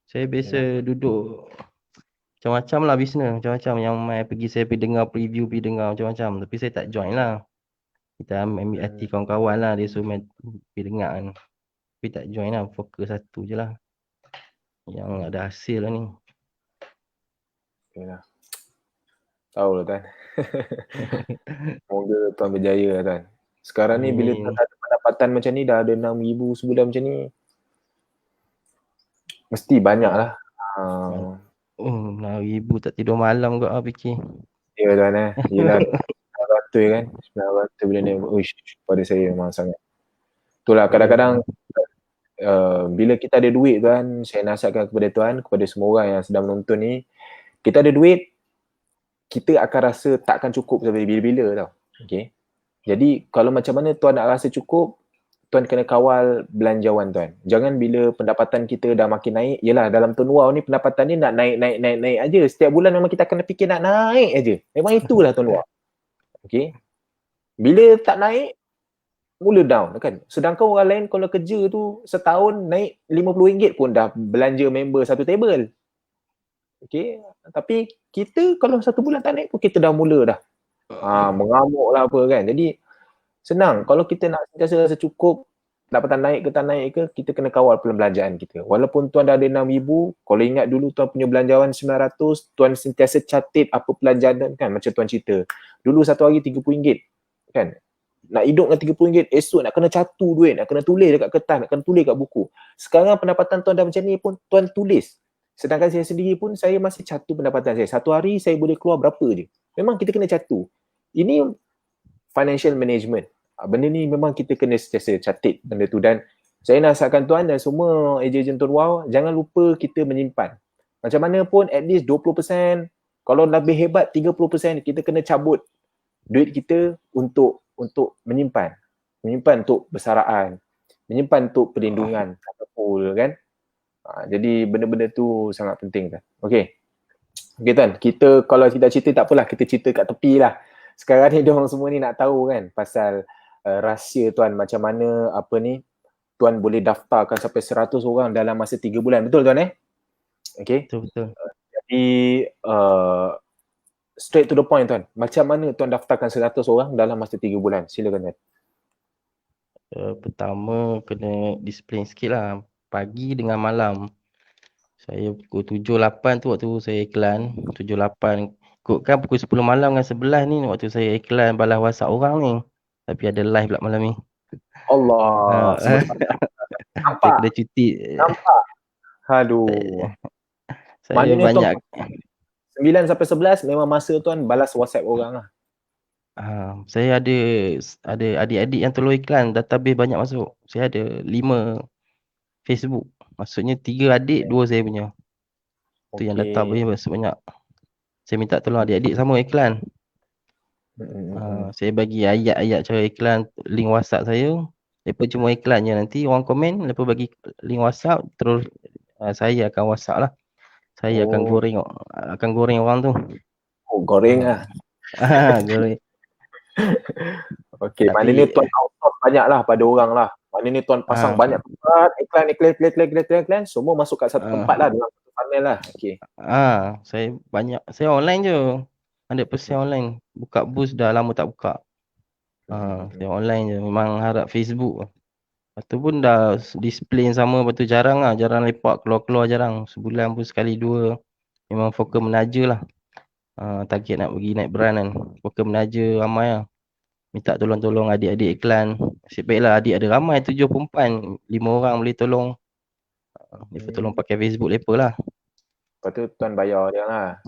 Saya biasa duduk macam-macam lah bisnes, macam-macam yang saya pergi dengar preview, pergi dengar macam-macam, tapi saya tak join lah. Kita ambil hati kawan-kawan lah, dia suruh pergi dengar kan. Tapi tak join lah, fokus satu je lah yang ada hasil lah ni. Yalah. Tahu lah tuan. Semoga tuan berjaya lah tuan. Sekarang ni bila tuan ada pendapatan macam ni, dah ada 6,000 sebulan macam ni, mesti banyak lah. RM6,000 tak tidur malam kot fikir. Ya tuan Yelah 900 kan. 900 bila naik. Uish, pada saya memang sangat. Itulah kadang-kadang bila kita ada duit tuan, saya nasihatkan kepada tuan, kepada semua orang yang sedang menonton ni, kita ada duit, kita akan rasa takkan cukup sampai bila-bila tau. Okay. Jadi kalau macam mana tuan nak rasa cukup, tuan kena kawal belanjawan tuan. Jangan bila pendapatan kita dah makin naik, yelah dalam Tun Wow ni pendapatan ni nak naik aja. Setiap bulan memang kita kena fikir nak naik aja. Memang itulah Tun Wow. Okay. Bila tak naik, mula down kan. Sedangkan orang lain kalau kerja tu setahun naik RM50 pun dah belanja member satu table. Okay. Tapi kita kalau satu bulan tak naik pun kita dah mula dah. Mengamuk lah apa kan. Jadi senang. Kalau kita nak sentiasa rasa cukup, pendapatan naik ke tak naik ke, kita kena kawal perbelanjaan kita. Walaupun tuan dah ada RM6,000, kalau ingat dulu tuan punya belanjawan RM900, tuan sentiasa catat apa belanjaan kan. Macam tuan cerita. Dulu satu hari RM30 kan. Nak hidup dengan RM30, esok nak kena catu duit, nak kena tulis dekat kertas, nak kena tulis kat buku. Sekarang pendapatan tuan dah macam ni pun tuan tulis. Sedangkan saya sendiri pun saya masih catu pendapatan saya. Satu hari saya boleh keluar berapa je. Memang kita kena catu. Ini financial management. Benda ni memang kita kena sentiasa catat benda tu. Dan saya nasihatkan tuan dan semua ejen-ejen Tun Wow, jangan lupa kita menyimpan. Macam mana pun at least 20%, kalau lebih hebat 30%, kita kena cabut duit kita untuk menyimpan. Menyimpan untuk bersaraan. Menyimpan untuk perlindungan pool kan. Jadi benda-benda tu sangat penting kan. Okey. Okey tuan, kita kalau tidak cerita tak apalah, kita cerita kat tepi lah. Sekarang ni diorang semua ni nak tahu kan pasal rahsia tuan macam mana tuan boleh daftarkan sampai 100 orang dalam masa 3 bulan. Betul tuan Okey. Betul. Jadi straight to the point tuan. Macam mana tuan daftarkan 100 orang dalam masa 3 bulan? Silakan tuan. Pertama kena disiplin sikit lah. Pagi dengan malam. Saya pukul 7-8 tu waktu saya iklan. 7-8. Ikutkan pukul 10 malam dengan 11 ni waktu saya iklan balas WhatsApp orang ni. Tapi ada live pula malam ni. Allah. Saya kena cuti. Nampak. Aduh. Saya Maknanya banyak. 9 sampai 11 memang masa tuan balas WhatsApp orang lah. Saya ada adik-adik yang tolong iklan. Database banyak masuk. Saya ada 5 Facebook. Maksudnya 3 adik, 2 saya punya. Tu yang database masuk banyak. Saya minta tolong adik-adik sama iklan. Saya bagi ayat-ayat cara iklan, link WhatsApp saya. Lepas cuma iklan je, nanti orang komen, lepas bagi link WhatsApp, terus saya akan WhatsApp lah. Saya akan goreng orang tu. Goreng lah. Goreng. Okey, maknanya tuan outsource banyak lah pada orang lah. Maknanya tuan pasang banyak tempat, iklan, semua masuk kat satu tempat lah, dalam satu panel lah. Okey. Saya banyak, saya online je. 100% online. Buka booth dah lama tak buka. Saya online je. Memang harap Facebook. Lepas tu pun dah display sama. Lepas tu jarang lepak, keluar-keluar jarang. Sebulan pun sekali 2. Memang fokus menaja lah. Target nak pergi naik brand kan. Fokus menaja ramai lah. Minta tolong-tolong adik-adik iklan. Nasib baiklah adik ada ramai 7 perempuan. 5 orang boleh tolong. Mereka tolong pakai Facebook lepa lah. Lepas tu tuan bayar dia lah.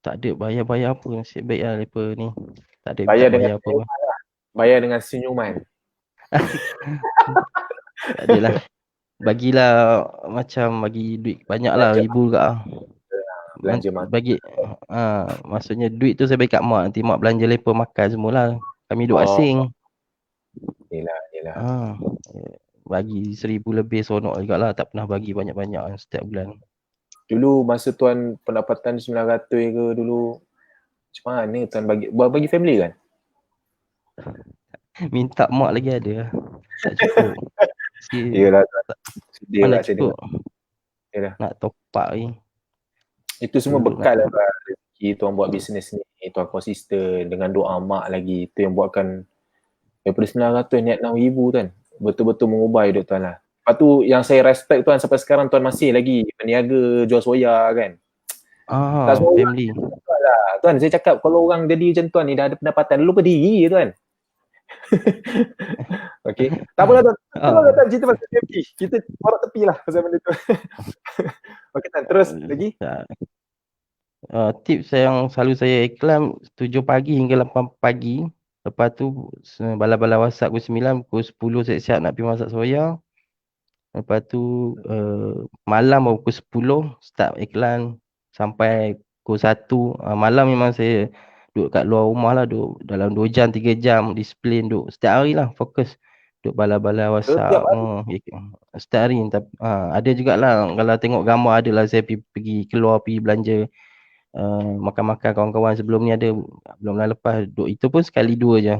Tak ada bayar apa. Nasib baik lah lepa ni. Tak ada bayar dengan apa. Bayar dengan senyuman. Tak adalah. Bagilah macam bagi duit banyak lah, RM1,000 juga. Belanja bagi maksudnya duit tu saya bagi kat mak, nanti mak belanja lepa makan semualah. Kami duduk asing. Yelah. Bagi RM1,000 lebih seronok jugalah, tak pernah bagi banyak-banyak setiap bulan. Dulu masa tuan pendapatan 900 ke dulu, macam mana tuan bagi family kan? Minta mak lagi ada. Tak cukup. Yelah tuan. Mana cukup. Nak top up ni. Itu semua bekal lah rezeki tuan buat bisnes ni. Tuan konsisten dengan doa mak lagi. Itu yang buatkan daripada 900 niat 6,000 tuan. Betul-betul mengubah hidup tuan lah. Lepas tu yang saya respect tuan sampai sekarang tuan masih lagi berniaga jual soya kan. Tak semua family. Tuan saya cakap kalau orang jadi macam tuan ni dah ada pendapatan, lupa diri tuan. Okey. Tak apalah tuan. Kalau tuan cerita pasal family, kita borak tepi lah pasal benda tu. Okey tuan, terus lagi. Tips yang selalu saya iklan 7 pagi hingga 8 pagi. Lepas tu bala-bala WhatsApp pukul 9, pukul 10 siap-siap nak pergi masak soya. Lepas tu malam baru pukul 10 start iklan sampai pukul 1. Malam memang saya duduk kat luar rumah lah, duduk dalam 2 jam 3 jam disiplin, duduk setiap hari lah fokus duduk bala-bala Setiap WhatsApp hari. setiap hari. Tapi ada jugalah kalau tengok gambar ada lah saya pergi keluar pergi belanja makan-makan kawan-kawan sebelum ni ada, belum lepas duduk itu pun sekali dua je.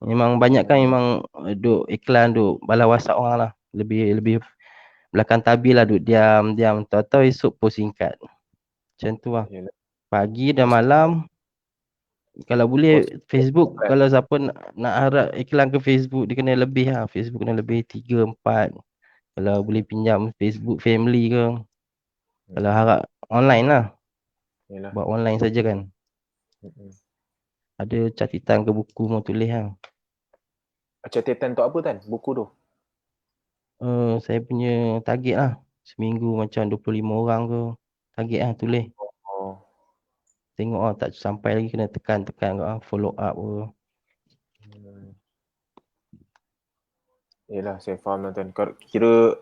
Memang banyak kan memang duduk iklan, duduk bala WhatsApp orang lah. Lebih belakang tabir lah, duduk diam-diam. Tahu-tahu esok post singkat. Macam tu lah. Yelah. Pagi dan malam. Kalau boleh Facebook, kalau siapa nak harap iklan ke Facebook, dia kena lebih lah. Facebook kena lebih 3, 4. Kalau boleh pinjam Facebook family ke. Kalau harap online lah. Yelah. Buat online saja kan. Ada catatan ke buku mau tulis lah. Catatan tu apa Tan? Buku tu? Saya punya target lah. Seminggu macam 25 orang ke. Target lah tulis. Oh. Tengok lah tak sampai lagi kena tekan-tekan ke follow up ke. Yelah, saya faham lah Tuan. Kira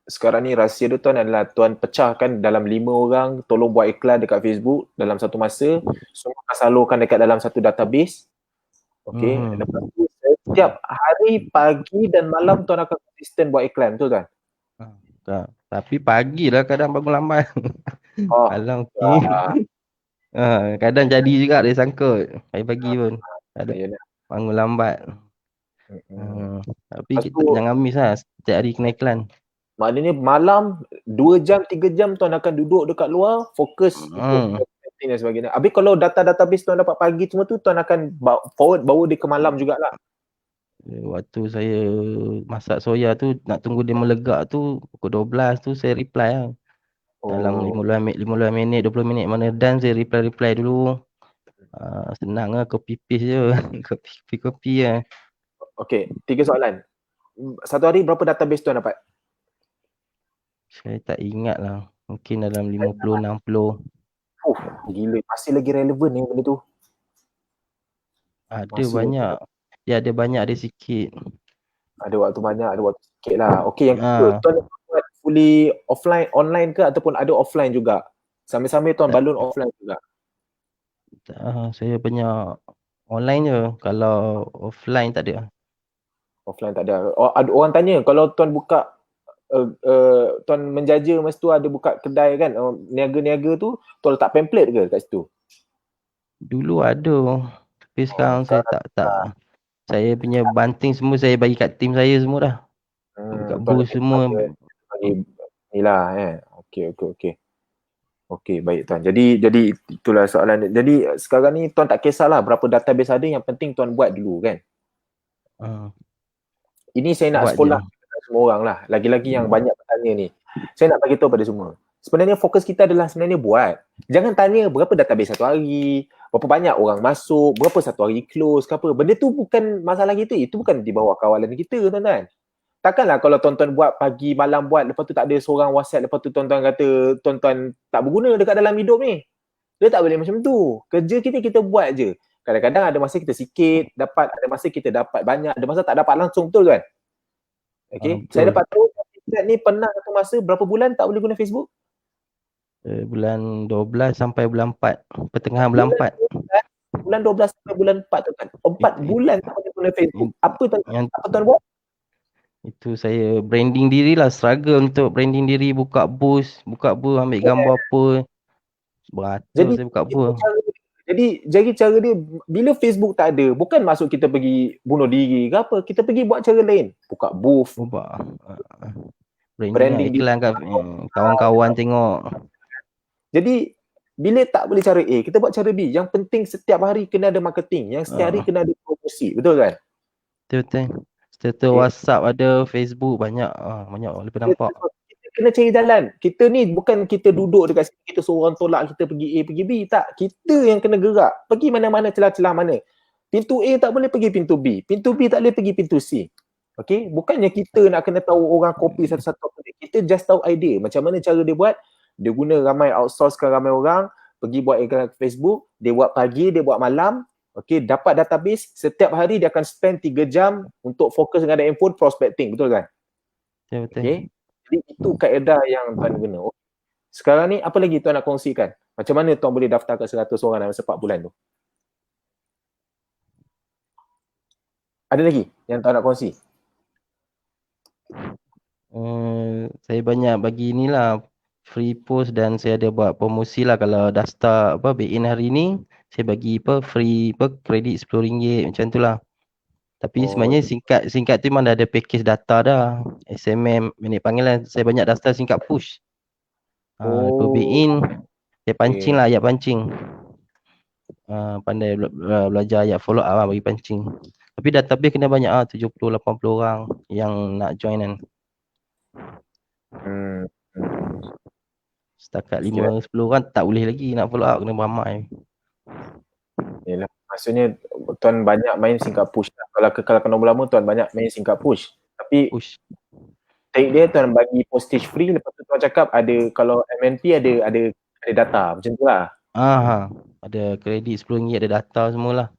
sekarang ni rahsia tu Tuan adalah Tuan pecahkan dalam 5 orang, tolong buat iklan dekat Facebook dalam satu masa, semua akan salurkan dekat dalam satu database. Okay, lepas tu setiap hari pagi dan malam Tuan akan konsisten buat iklan, betul Tuan? Tapi pagi lah kadang bangun lambat. Oh, Kalau kadang jadi juga dia sangkut. Pagi pun ada bangun lambat. Tapi kita jangan miss lah, setiap hari kena iklan. Maknanya malam 2 jam 3 jam Tuan akan duduk dekat luar, fokus untuk dan sebagainya. Habis kalau database Tuan dapat pagi semua tu, Tuan akan bawa dia ke malam jugalah. Waktu saya masak soya tu, nak tunggu dia melegak tu, pukul 12 tu saya reply lah. Dalam 15 minit, 20 minit mana dan saya reply dulu. Senang lah, copy paste je. Copy lah. Okay, 3 soalan. Satu hari berapa database Tuan dapat? Saya tak ingat lah. Mungkin dalam 50-60. Gila, masih lagi relevan ni benda tu. Ada masih banyak. Ya ada banyak, ada sikit. Ada waktu banyak, ada waktu sikit lah. Okay, yang kedua, Tuan buat fully offline, online ke ataupun ada offline juga? Sambil-sambil Tuan balun offline juga? Saya punya online je. Kalau offline tak ada. Offline tak ada. Ada orang tanya, kalau Tuan buka Tuan menjaja masa tu ada buka kedai kan, niaga-niaga tu, Tuan letak pamphlet ke kat situ? Dulu ada. Tapi sekarang saya tak. Saya punya banting semua saya bagi kat tim saya semua dah. Kat booth semua. Inilah Okey, baik Tuan. Jadi itulah soalan. Jadi sekarang ni Tuan tak kisahlah berapa database ada, yang penting Tuan buat dulu kan. Ini saya nak sekolah semua orang lah. Lagi-lagi yang banyak bertanya ni. Saya nak bagi tahu pada semua. Sebenarnya fokus kita adalah sebenarnya buat. Jangan tanya berapa database satu hari, berapa banyak orang masuk, berapa satu hari close ke apa. Benda tu bukan masalah kita. Itu bukan di bawah kawalan kita, tuan-tuan. Takkanlah kalau tuan-tuan buat pagi, malam buat, lepas tu tak ada seorang WhatsApp, lepas tu tuan-tuan kata tuan-tuan tak berguna dekat dalam hidup ni. Dia tak boleh macam tu. Kerja kita buat je. Kadang-kadang ada masa kita sikit dapat, ada masa kita dapat banyak, ada masa tak dapat langsung, betul kan? Okay, saya dapat tahu Ustaz ni pernah satu masa berapa bulan tak boleh guna Facebook? Bulan 12 sampai bulan 4. Pertengahan bulan 4. Bulan 12 sampai bulan 4 tu kan. 4 bulan tak boleh guna Facebook. Apa tuan buat? Itu saya branding diri lah. Struggle untuk branding diri. Buka booth, ambil gambar apa. Beratur saya buka booth. Jadi cara dia, bila Facebook tak ada, bukan maksud kita pergi bunuh diri ke apa. Kita pergi buat cara lain. Buka booth. Branding iklan kat kawan-kawan tengok. Jadi bila tak boleh cara A, kita buat cara B. Yang penting setiap hari kena ada marketing. Yang setiap hari kena ada promosi. Betul kan? Betul. Status WhatsApp ada, Facebook banyak. Banyak boleh nampak. Kita kena cari jalan. Kita ni bukan kita duduk dekat sini, kita seorang tolak kita pergi A, pergi B. Tak. Kita yang kena gerak. Pergi mana-mana, celah-celah mana. Pintu A tak boleh pergi pintu B. Pintu B tak boleh pergi pintu C. Okay? Bukannya kita nak kena tahu orang copy satu-satu. Kita just tahu idea. Macam mana cara dia buat. Dia guna ramai, outsourcekan ramai orang, pergi buat iklan Facebook, dia buat pagi, dia buat malam, okey, dapat database, setiap hari dia akan spend 3 jam untuk fokus dengan handphone prospecting, betul kan? Betul. Okey. Jadi itu kaedah yang tuan guna. Sekarang ni apa lagi tuan nak kongsikan? Macam mana tuan boleh daftar ke 100 orang dalam 4 bulan tu? Ada lagi yang tuan nak kongsi? Saya banyak bagi inilah free post dan saya ada buat promosi lah kalau dah start back-in hari ni, saya bagi free kredit RM10 macam tu lah. Tapi sebenarnya singkat tu memang dah ada package data dah. SMM, minit panggilan, saya banyak daftar singkat push. Lepas back-in, saya pancing lah ayat pancing. Pandai belajar ayat follow up lah bagi pancing. Tapi database kena banyak 70-80 orang yang nak join kan. Setakat 5-10 orang tak boleh lagi nak follow up, kena beramai. Yalah, maksudnya tuan banyak main singkat push lah. Kalau kena lama tuan banyak main singkat push. Tapi take dia tuan bagi postage free, lepas tu tuan cakap ada, kalau MNP ada data macam tu lah. Ada kredit RM10, ada data semualah.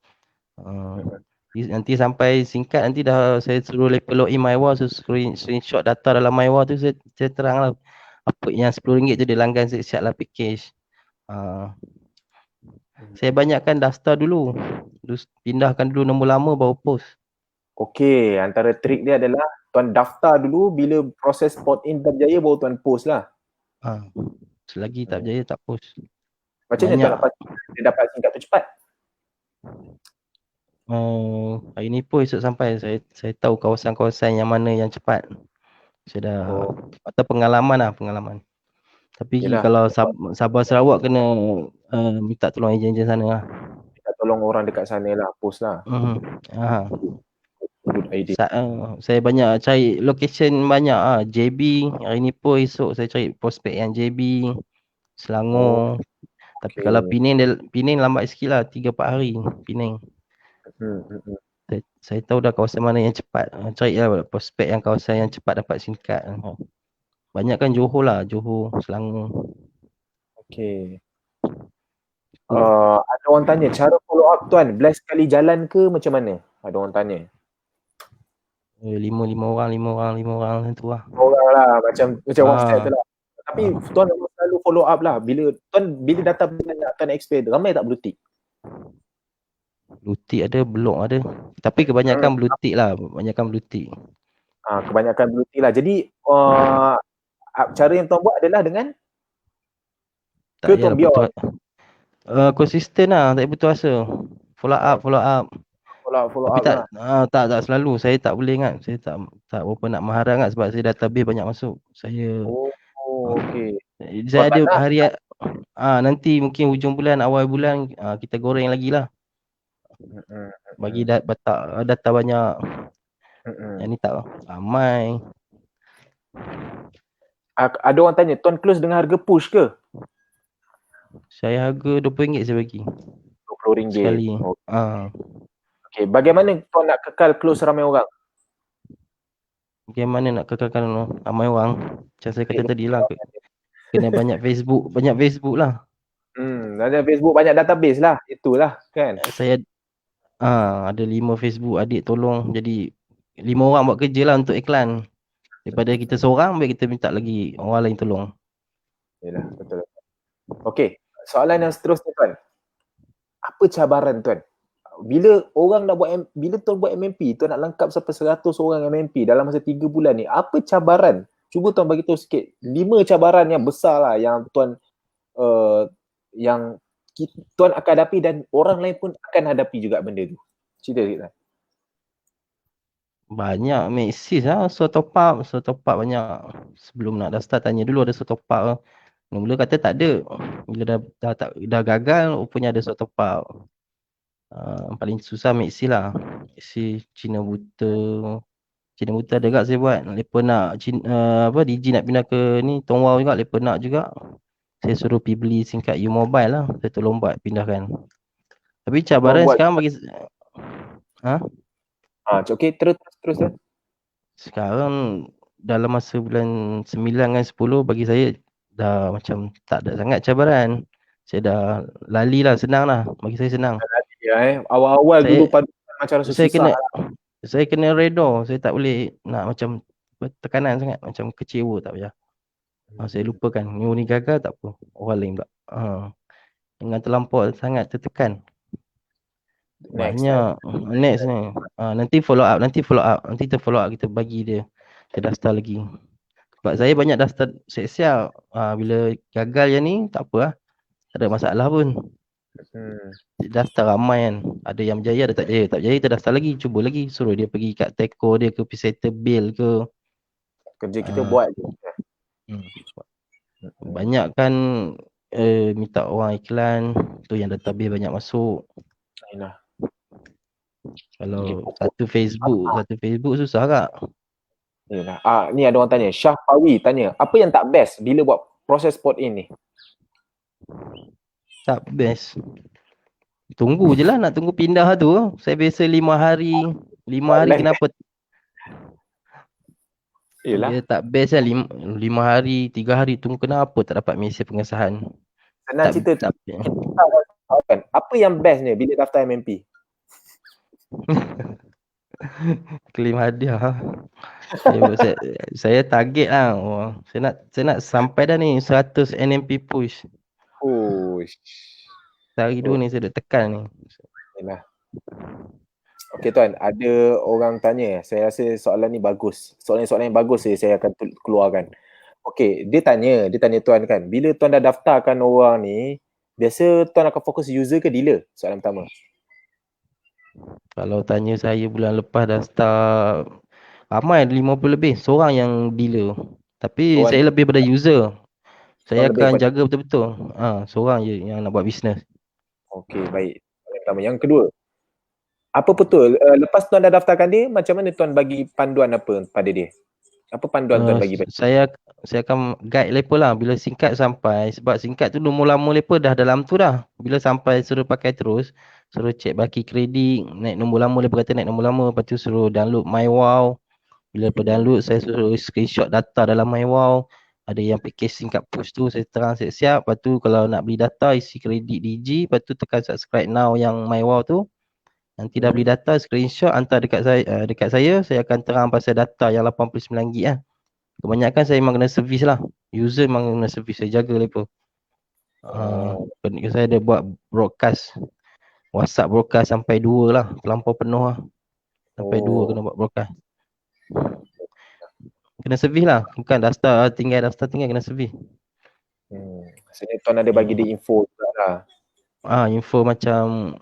Nanti sampai singkat nanti dah saya suruh log in MyWa, so screenshot data dalam MyWa tu saya terang lah apa yang RM10 tu dia langgan siap lah package. Saya banyakkan daftar dulu, pindahkan dulu nombor lama baru post. Okey, antara trik dia adalah tuan daftar dulu, bila proses port in tak berjaya baru tuan post lah. Selagi tak berjaya tak post. Macam mana tuan nak pastikan dia dapat singkat tu cepat? Hari ni pun esok sampai saya tahu kawasan-kawasan yang mana yang cepat. Saya dah atau pengalaman. Tapi kalau Sabah Sarawak kena minta tolong ejen-ejen sana lah. Minta tolong orang dekat sana lah, post lah. Good idea. Saya banyak cari location banyak JB, hari ni pun esok saya cari prospek yang JB, Selangor. Tapi kalau Penang lambat sikit lah, 3-4 hari Penang. Saya tahu dah kawasan mana yang cepat. Cari lah prospek yang kawasan yang cepat dapat singkat. Banyak kan Johor lah, Johor, Selangor. Okey. Ada orang tanya, cara follow up tuan, blast sekali jalan ke macam mana? Ada orang tanya. 5 orang macam tu lah. Orang lah, macam WhatsApp tu lah. Tapi tuan selalu follow up lah. Bila data banyak tuan expire, ramai tak blue tick? Blue tick ada, blok ada. Tapi kebanyakan blue tick lah, kebanyakan blue tick. Kebanyakan blue tick lah. Jadi cara yang tuan buat adalah dengan tuan biar konsisten lah, tak putus asa. Follow up. Follow tapi up tak selalu. Saya tak boleh ingat. Saya tak berapa nak mengharang sebab saya database banyak masuk. Saya okey. Saya ada hari nanti mungkin hujung bulan, awal bulan kita goreng lagi lah. Bagi data banyak. Yang ni tak ramai. Ada orang tanya, tuan close dengan harga push ke? Saya harga RM20 saya bagi. RM20 sekali. Okey, bagaimana tuan nak kekal close ramai orang? Bagaimana nak kekalkan ramai orang? Macam saya kata tadi lah, kena banyak Facebook lah. Banyak Facebook, banyak database lah. Itulah kan. Saya ada 5 Facebook adik tolong. Jadi 5 orang buat kerja lah untuk iklan. Daripada kita seorang, baik kita minta lagi orang lain tolong. Yalah, betul. Okey, soalan yang seterusnya tuan. Apa cabaran tuan? Bila tuan buat MMP, tuan nak lengkap sampai 100 orang MMP dalam masa 3 bulan ni, apa cabaran? Cuba tuan bagi tahu sikit. 5 cabaran yang besar lah yang tuan tuan akan hadapi dan orang lain pun akan hadapi juga benda tu. Cerita sikit tuan. Banyak meksis lah, so top up banyak. Sebelum nak daftar tanya dulu ada so top up. Mula kata tak ada. Bila dah gagal, rupanya ada so top up. Paling susah meksis lah. Meksis Cina buta ada kat saya buat. Lepas nak DJ nak pindah ke ni Tong Wow juga, lepas nak juga. Saya suruh pergi beli singkat U-Mobile lah. Saya tolong buat pindahkan. Tapi cabaran sekarang bagi okey, terus. Sekarang dalam masa bulan 9 dan 10 bagi saya dah macam tak ada sangat cabaran. Saya dah lali lah, senang lah. Bagi saya senang. Ya, awal-awal Saya dulu pada macam rasa saya susah. kena redha. Saya tak boleh nak macam tekanan sangat, macam kecewa tak payah. Saya lupakan. Ni gagal tak apa. Orang lain pula. Dengan terlampau sangat tertekan. Next Banyak. Next ni. Nanti follow up. Nanti kita follow up, kita bagi dia. Kita daftar lagi. Sebab saya banyak daftar siap-siap. Bila gagal yang ni, tak apa lah. Tak ada masalah pun. Daftar ramai kan. Ada yang berjaya, ada tak berjaya. Tak berjaya, kita daftar lagi. Cuba lagi. Suruh dia pergi kat teko dia ke, Pisata Bill ke. Kerja kita buat je. Banyak kan minta orang iklan. Tu yang database banyak masuk. Yalah. Kalau satu Facebook susah tak? Yalah. Ni ada orang tanya, Syah Pawi tanya, apa yang tak best bila buat proses port in ni? Tak best. Tunggu je lah, nak tunggu pindah tu. Saya biasa 5 hari. 5 hari kenapa? Yalah. Dia tak best lah 5 hari, 3 hari tunggu kenapa tak dapat mesej pengesahan. Senang cerita kan. Apa yang bestnya bila daftar MMP? Klaim hadiah. Saya target lah. Saya nak sampai dah ni 100 NMP push. Hari 2 ni saya dah tekan ni. Yalah. Okey tuan, ada orang tanya, saya rasa soalan ni bagus. Soalan yang bagus saya akan keluarkan. Okey, dia tanya tuan kan, bila tuan dah daftarkan orang ni, biasa tuan akan fokus user ke dealer? Soalan pertama. Kalau tanya saya bulan lepas dah start, ramai 50 lebih, seorang yang dealer. Tapi saya lebih pada user. Saya akan jaga betul-betul. Seorang je yang nak buat bisnes. Okey, baik. Soalan pertama. Yang kedua, apa betul lepas tuan dah daftarkan dia, macam mana tuan bagi panduan apa pada dia? Apa panduan tuan bagi pada dia? Saya akan guide lepa lah bila singkat sampai, sebab singkat tu nombor lama lepa dah dalam tu dah. Bila sampai suruh pakai terus, suruh cek baki kredit, naik nombor lama, lepa kata naik nombor lama, lepas tu suruh download MyWow. Bila lepa download, saya suruh screenshot data dalam MyWow. Ada yang package singkat push tu, saya terang siap-siap. Lepas tu kalau nak beli data, isi kredit DG, lepas tu tekan subscribe now yang MyWow tu. Nanti dah beli data, screenshot, hantar dekat saya akan terang pasal data yang 89 GB lah. Kebanyakan saya memang kena servis lah. User memang kena servis, saya jaga lepa. Saya ada buat broadcast, WhatsApp broadcast sampai 2 lah, terlampau penuh lah. Sampai 2 kena buat broadcast. Kena servis lah, bukan daftar tinggal kena servis. Maksudnya tuan ada bagi dia info juga lah. Info macam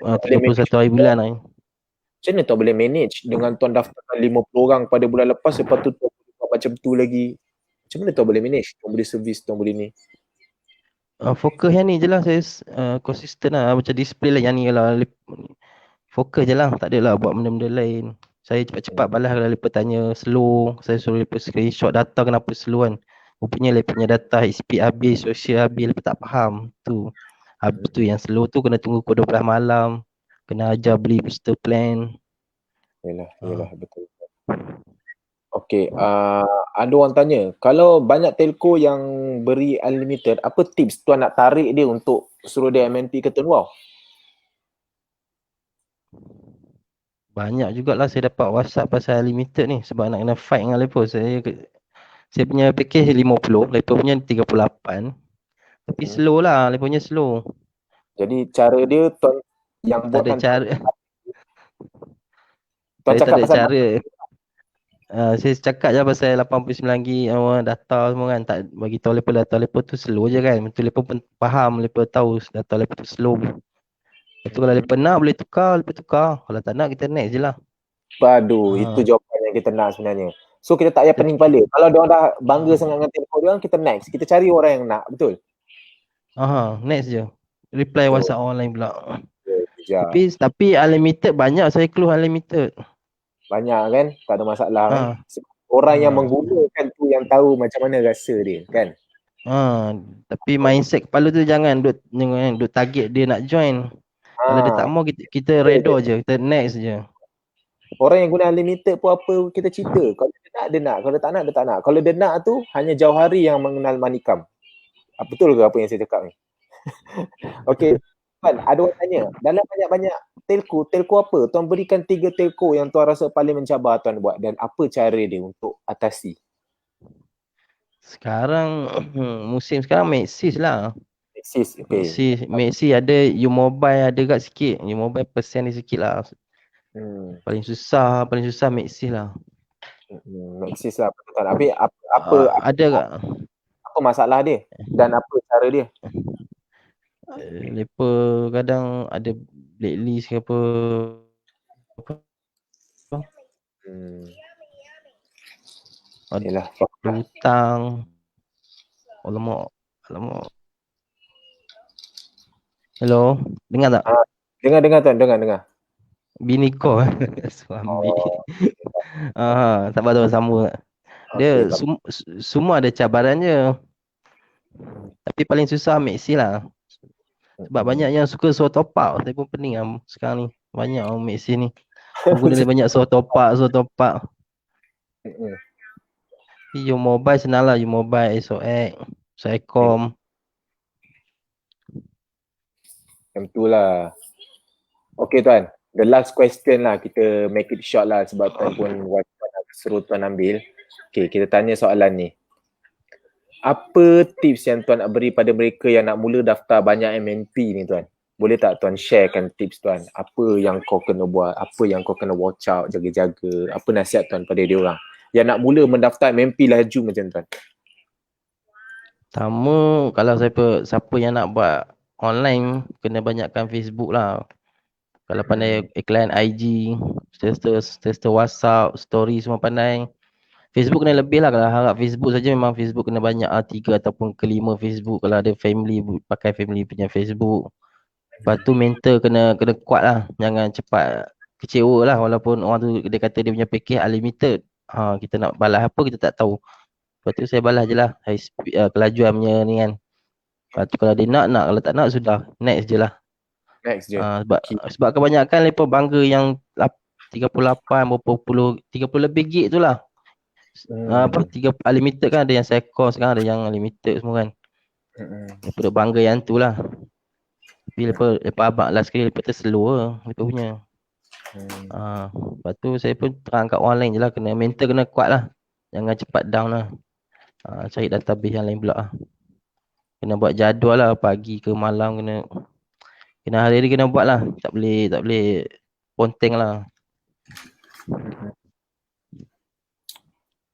31 hari bulan lah. Macam mana tuan boleh manage dengan tuan daftarkan 50 orang pada bulan lepas, lepas tu tuan buat macam tu lagi? Macam mana tuan boleh manage? Tuan boleh servis, tuan boleh ni? Fokus yang ni je lah, saya konsisten lah, macam display lah yang ni lah. Fokus je lah, tak adalah buat benda-benda lain. Saya cepat-cepat balas kalau mereka tanya slow, saya suruh mereka screenshot data kenapa slow kan. Rupanya mereka punya data speed habis, social habis, mereka tak faham tu. Habis tu yang slow tu kena tunggu pukul 12 malam, kena ajar beli booster plan. Yalah, betul. Okey, ada orang tanya, kalau banyak telco yang beri unlimited, apa tips tuan nak tarik dia untuk suruh dia MNP ke Tun Wow? Banyak jugalah saya dapat WhatsApp pasal unlimited ni, sebab nak kena fight dengan mereka. Saya punya package 50, mereka punya 38. Tapi slow lah, mereka punya slow. Jadi cara dia tuan yang tak buatkan ada cara. Tuan saya tak ada pasal cara. Saya cakap je pasal 89 GB data semua kan, tak bagi tahu mereka data mereka tu slow je kan. Betul mereka pun faham, mereka tahu data mereka tu slow. Lepas tu kalau mereka nak boleh tukar, mereka tukar. Kalau tak nak kita next je lah. Itu jawapan yang kita nak sebenarnya. So kita tak payah pening kepala. Kalau diorang dah bangga sangat dengan telco diorang, kita next. Kita cari orang yang nak, betul? Next je. Reply WhatsApp orang lain pula. Tapi unlimited banyak, saya keluar unlimited. Banyak kan? Tak ada masalah kan? Orang yang menggunakan tu yang tahu macam mana rasa dia kan? Tapi mindset kepala tu jangan duk target dia nak join. Kalau dia tak mau, kita redor je, kita next je. Orang yang guna unlimited pun apa kita cerita. Kalau dia nak, dia nak. Kalau dia tak nak, dia tak nak. Kalau dia nak tu, hanya Jauhari yang mengenal Manikam. Betul ke apa yang saya cakap ni? Okey, Tuan, ada orang tanya, dalam banyak-banyak telco apa? Tuan berikan 3 telco yang tuan rasa paling mencabar tuan buat dan apa cara dia untuk atasi? Sekarang musim sekarang Maxis lah. Axis, okey. Maxis ada, U-Mobile ada kat sikit. U-Mobile persen dia sikit lah. Hmm. Paling susah Maxis lah. Maxis lah tuan. Habis apa Ada kat masalah dia dan apa cara dia? lepa kadang ada blacklist ke apa. Hmm. Ada Yalah, hutang. Alamak. Hello, dengar tak? dengar tuan, dengar. Bini kau suami. Sabar sambung. Dia semua ada cabarannya. Tapi paling susah Maxis lah. Sebab banyak yang suka suruh top up. Saya pun pening lah sekarang ni. Banyak orang Maxis ni. Pengguna dia banyak suruh top up. U-Mobile senang lah. U-Mobile, SOX, Celcom. Macam tu lah. Okay tuan, the last question lah. Kita make it short lah sebab tuan pun suruh tuan ambil. Okay, kita tanya soalan ni. Apa tips yang tuan nak beri pada mereka yang nak mula daftar banyak MNP ni tuan? Boleh tak tuan sharekan tips tuan? Apa yang kau kena buat? Apa yang kau kena watch out, jaga-jaga? Apa nasihat tuan pada dia orang yang nak mula mendaftar MNP laju macam tuan? Pertama, kalau siapa yang nak buat online, kena banyakkan Facebook lah. Kalau pandai iklan IG, status WhatsApp, story semua pandai. Facebook kena lebih lah. Kalau harap Facebook saja memang Facebook kena banyak 3 ataupun ke 5 Facebook. Kalau ada family, pakai family punya Facebook. Lepas tu mental kena kuat lah. Jangan cepat kecewa lah walaupun orang tu dia kata dia punya package unlimited. Kita nak balas apa kita tak tahu. Lepas tu saya balas je lah kelajuan punya ni kan. Lepas tu kalau dia nak, kalau tak nak sudah next je lah. Next je. Sebab kebanyakan mereka bangga yang 38 berapa puluh 30 lebih gig tu lah. 3 unlimited kan, ada yang Celcom sekarang, ada yang unlimited semua kan. Mereka dah bangga yang tu lah. Tapi lepas abang last sekali lepas tu slow lah mereka punya. Lepas tu saya pun terang kat orang lain je lah, kena mental kena kuat lah. Jangan cepat down lah. Cari database yang lain pula lah. Kena buat jadual lah, pagi ke malam kena hari-hari kena buat lah. Tak boleh ponteng lah.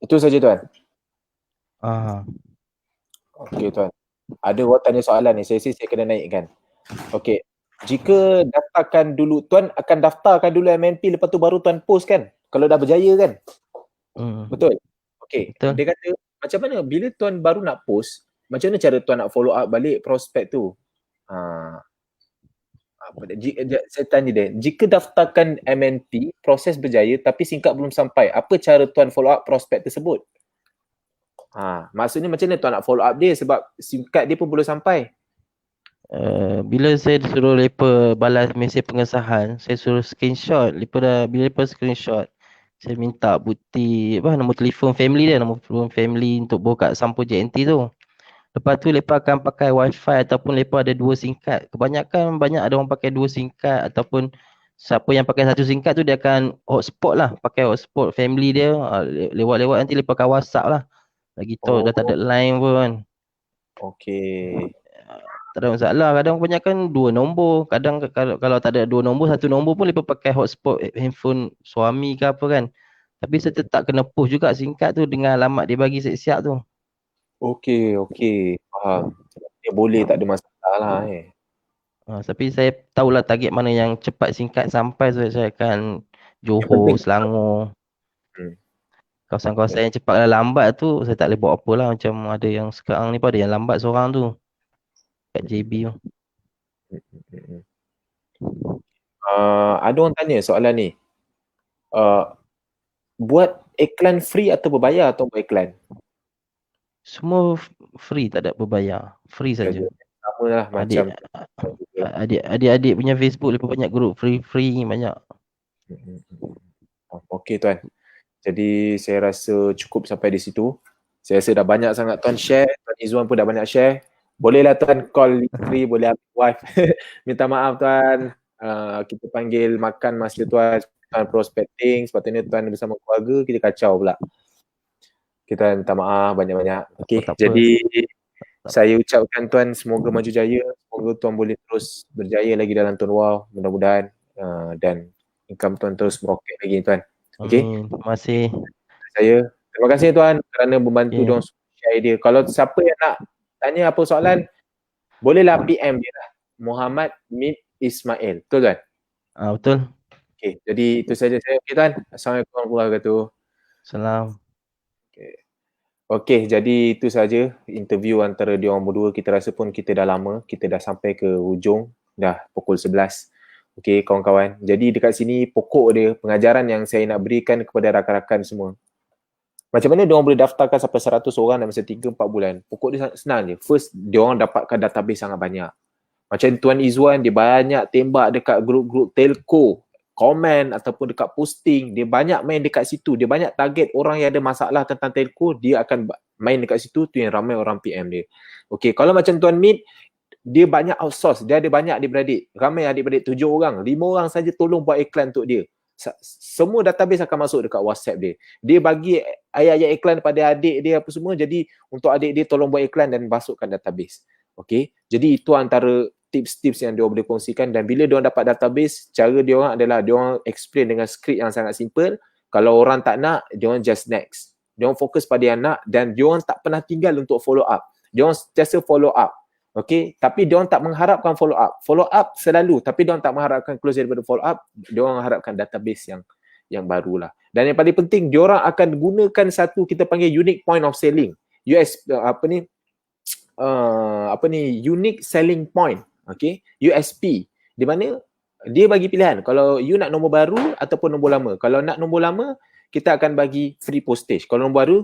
Itu saja tuan. Okey tuan. Ada orang tanya soalan ni, saya kena naikkan. Okey. Jika daftarkan dulu, tuan akan daftarkan dulu MNP lepas tu baru tuan post kan? Kalau dah berjaya kan? Betul? Okey. Dia kata macam mana bila tuan baru nak post, macam mana cara tuan nak follow up balik prospek tu? Saya tanya dia, jika daftarkan MNP, proses berjaya tapi SIM card belum sampai, apa cara tuan follow up prospek tersebut? Maksudnya macam mana tuan nak follow up dia sebab SIM card dia pun belum sampai? Bila saya suruh mereka balas mesej pengesahan, saya suruh screenshot. Bila mereka screenshot, saya minta bukti nombor telefon family dia, nombor telefon family untuk buka sampul JNT tu. Lepas tu mereka akan pakai wifi ataupun mereka ada 2 SIM card. Kebanyakan ada orang pakai 2 SIM card ataupun siapa yang pakai 1 SIM card tu dia akan hotspot lah, pakai hotspot family dia. Lewat-lewat nanti mereka pakai WhatsApp lah. Lagi tahu dah tak ada line pun. Okey. Tak ada masalah. Kadang kebanyakan 2 nombor. Kadang kalau tak ada 2 nombor, 1 nombor pun mereka pakai hotspot handphone suami ke apa kan. Tapi saya tetap kena post juga SIM card tu dengan alamat dia bagi siap-siap tu. Okey. Faham. Dia boleh, tak ada masalah lah Tapi saya tahulah target mana yang cepat SIM card sampai, so saya akan Johor, Selangor. Kawasan-kawasan yang cepat. Kalau lambat tu saya tak boleh buat apa lah. Macam ada yang sekarang ni pun ada yang lambat seorang tu kat JB tu. Ada orang tanya soalan ni. Buat iklan free atau berbayar atau buat iklan? Semua free, tak ada berbayar. Free saja. Sama lah macam adik-adik punya Facebook lepas banyak group free banyak. Okey tuan. Jadi saya rasa cukup sampai di situ. Saya rasa dah banyak sangat tuan share, Tuan Izzuan pun dah banyak share. Bolehlah tuan call isteri, boleh ambil wife. Minta maaf tuan. Kita panggil makan masa tuan prospecting, sepatutnya tuan bersama keluarga, kita kacau pula. Kita minta maaf banyak-banyak. Okey, tak apa. jadi Tak saya ucapkan tuan semoga maju jaya. Semoga tuan boleh terus berjaya lagi dalam Tuan Wow, mudah-mudahan. Dan income tuan terus meroket lagi tuan. Okey, Amin. Terima kasih. terima kasih tuan kerana membantu Okey. diorang share idea. Kalau siapa yang nak tanya apa soalan, bolehlah PM dia lah. Muhammad Mid Ismail. Betul tuan? Betul. Okey, jadi itu saja saya. Okey tuan. Assalamualaikum warahmatullahi wabarakatuh. Salam. Okey, jadi itu saja interview antara diorang berdua. Kita rasa pun kita dah lama, kita dah sampai ke hujung, dah pukul 11. Okey kawan-kawan, jadi dekat sini pokok dia, pengajaran yang saya nak berikan kepada rakan-rakan semua. Macam mana diorang boleh daftarkan sampai 100 orang dalam masa 3-4 bulan? Pokok dia senang je. First, diorang dapatkan database sangat banyak. Macam Tuan Izzuan, dia banyak tembak dekat grup-grup telco, komen ataupun dekat posting, dia banyak main dekat situ, dia banyak target orang yang ada masalah tentang telco, dia akan main dekat situ, tu yang ramai orang PM dia. Okey, kalau macam Tuan Mid, dia banyak outsource, dia ada banyak adik-beradik, ramai adik-beradik 7 orang, 5 orang saja tolong buat iklan untuk dia. Semua database akan masuk dekat WhatsApp dia. Dia bagi ayat-ayat iklan pada adik dia apa semua, jadi untuk adik dia tolong buat iklan dan masukkan database. Okey, jadi itu antara tips-tips yang dia boleh kongsikan. Dan bila dia dapat database, cara dia orang adalah dia orang explain dengan skrip yang sangat simple. Kalau orang tak nak, dia orang just next. Dia orang fokus pada yang nak dan dia orang tak pernah tinggal untuk follow up. Dia orang sentiasa follow up. Okey, tapi dia orang tak mengharapkan follow up. Follow up selalu, tapi dia orang tak mengharapkan close daripada follow up. Dia orang harapkan database yang barulah. Dan yang paling penting, dia orang akan gunakan satu kita panggil unique point of selling. Unique selling point. Okay, USP, di mana dia bagi pilihan. Kalau you nak nombor baru ataupun nombor lama. Kalau nak nombor lama, kita akan bagi free postage. Kalau nombor baru,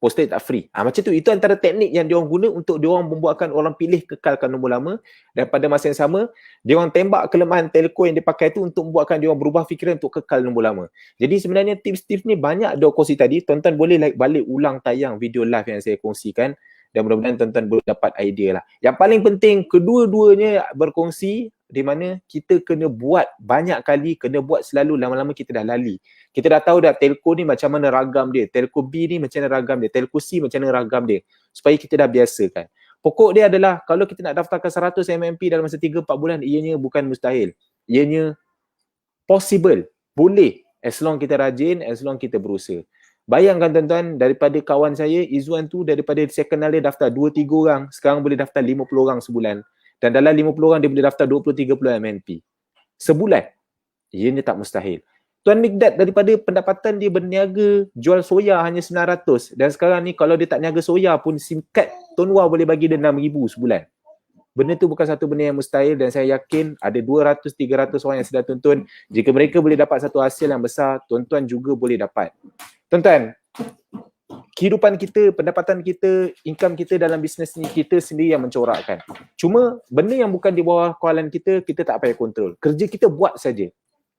postage tak free. Macam tu, itu antara teknik yang diorang guna untuk diorang membuatkan orang pilih kekalkan nombor lama. Dan pada masa yang sama, diorang tembak kelemahan telco yang dia pakai tu untuk membuatkan diorang berubah fikiran untuk kekal nombor lama. Jadi sebenarnya tips-tips ni banyak diorang kongsi tadi. Tuan-tuan boleh balik ulang tayang video live yang saya kongsikan. Dan mudah-mudahan tuan-tuan boleh dapat idea lah. Yang paling penting, kedua-duanya berkongsi di mana kita kena buat banyak kali, kena buat selalu, lama-lama kita dah lali. Kita dah tahu dah telco ni macam mana ragam dia, telco B ni macam mana ragam dia, telco C macam mana ragam dia. Supaya kita dah biasakan. Pokok dia adalah kalau kita nak daftarkan 100 MMP dalam masa 3-4 bulan, ianya bukan mustahil. Ianya possible, boleh. As long kita rajin, as long kita berusaha. Bayangkan tuan-tuan, daripada kawan saya, Izzuan tu daripada saya kenal dia daftar 2-3 orang, sekarang boleh daftar 50 orang sebulan. Dan dalam 50 orang dia boleh daftar 20-30 MNP. Sebulan. Ianya tak mustahil. Tuan Mikdad daripada pendapatan dia berniaga jual soya hanya 900. Dan sekarang ni kalau dia tak niaga soya pun SIM card Tuan Wah boleh bagi dia 6,000 sebulan. Benda tu bukan satu benda yang mustahil dan saya yakin ada 200-300 orang yang sedang tonton. Jika mereka boleh dapat satu hasil yang besar, tuan-tuan juga boleh dapat. Tuan-tuan, kehidupan kita, pendapatan kita, income kita dalam bisnes ni kita sendiri yang mencorakkan. Cuma benda yang bukan di bawah kawalan kita, kita tak payah kontrol. Kerja kita buat saja.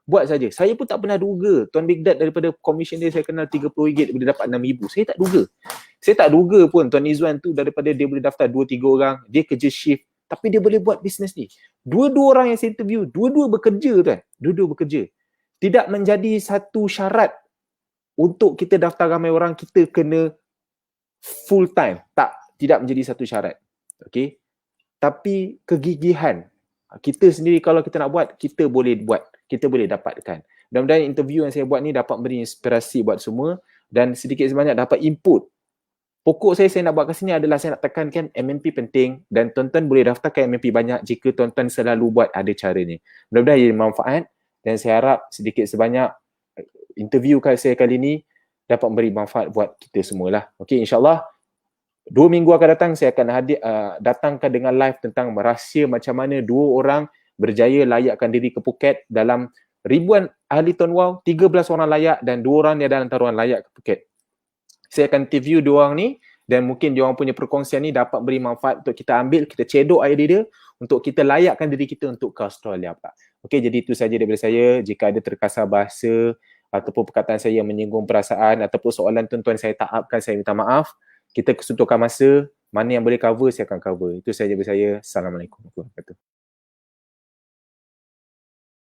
Buat saja. Saya pun tak pernah duga Tuan Mikdad daripada komisen dia saya kenal RM30 boleh dapat RM6,000. Saya tak duga. Saya tak duga pun Tuan Izzuan tu daripada dia boleh daftar 2-3 orang, dia kerja shift tapi dia boleh buat bisnes ni. Dua-dua orang yang saya interview, dua-dua bekerja tuan. Dua-dua bekerja. Tidak menjadi satu syarat untuk kita daftar ramai orang kita kena full time. Tak, tidak menjadi satu syarat. Okey. Tapi kegigihan. Kita sendiri kalau kita nak buat, kita boleh buat. Kita boleh dapatkan. Mudah-mudahan interview yang saya buat ni dapat beri inspirasi buat semua dan sedikit sebanyak dapat input. Pokok saya nak buat kat sini adalah saya nak tekankan MMP penting dan tuan-tuan boleh daftarkan MMP banyak jika tuan-tuan selalu buat ada caranya. Mudah-mudahan ia manfaat dan saya harap sedikit sebanyak interview saya kali ini dapat memberi manfaat buat kita semualah. Okey, insyaAllah 2 minggu akan datang saya akan datangkan dengan live tentang rahsia macam mana 2 orang berjaya layakkan diri ke Phuket dalam ribuan ahli Tuan Wow, 13 orang layak dan 2 orang yang dalam taruhan layak ke Phuket. Saya akan interview 2 orang ni dan mungkin dia orang punya perkongsian ni dapat beri manfaat untuk kita ambil, kita cedok idea dia untuk kita layakkan diri kita untuk ke Australia Pak. Okey, jadi itu saja daripada saya. Jika ada terkasar bahasa ataupun perkataan saya yang menyinggung perasaan ataupun soalan tuan-tuan saya tak upkan, saya minta maaf. Kita kesuntukkan masa. mana yang boleh cover saya akan cover. Itu saja dari saya. Assalamualaikum warahmatullahi wabarakatuh.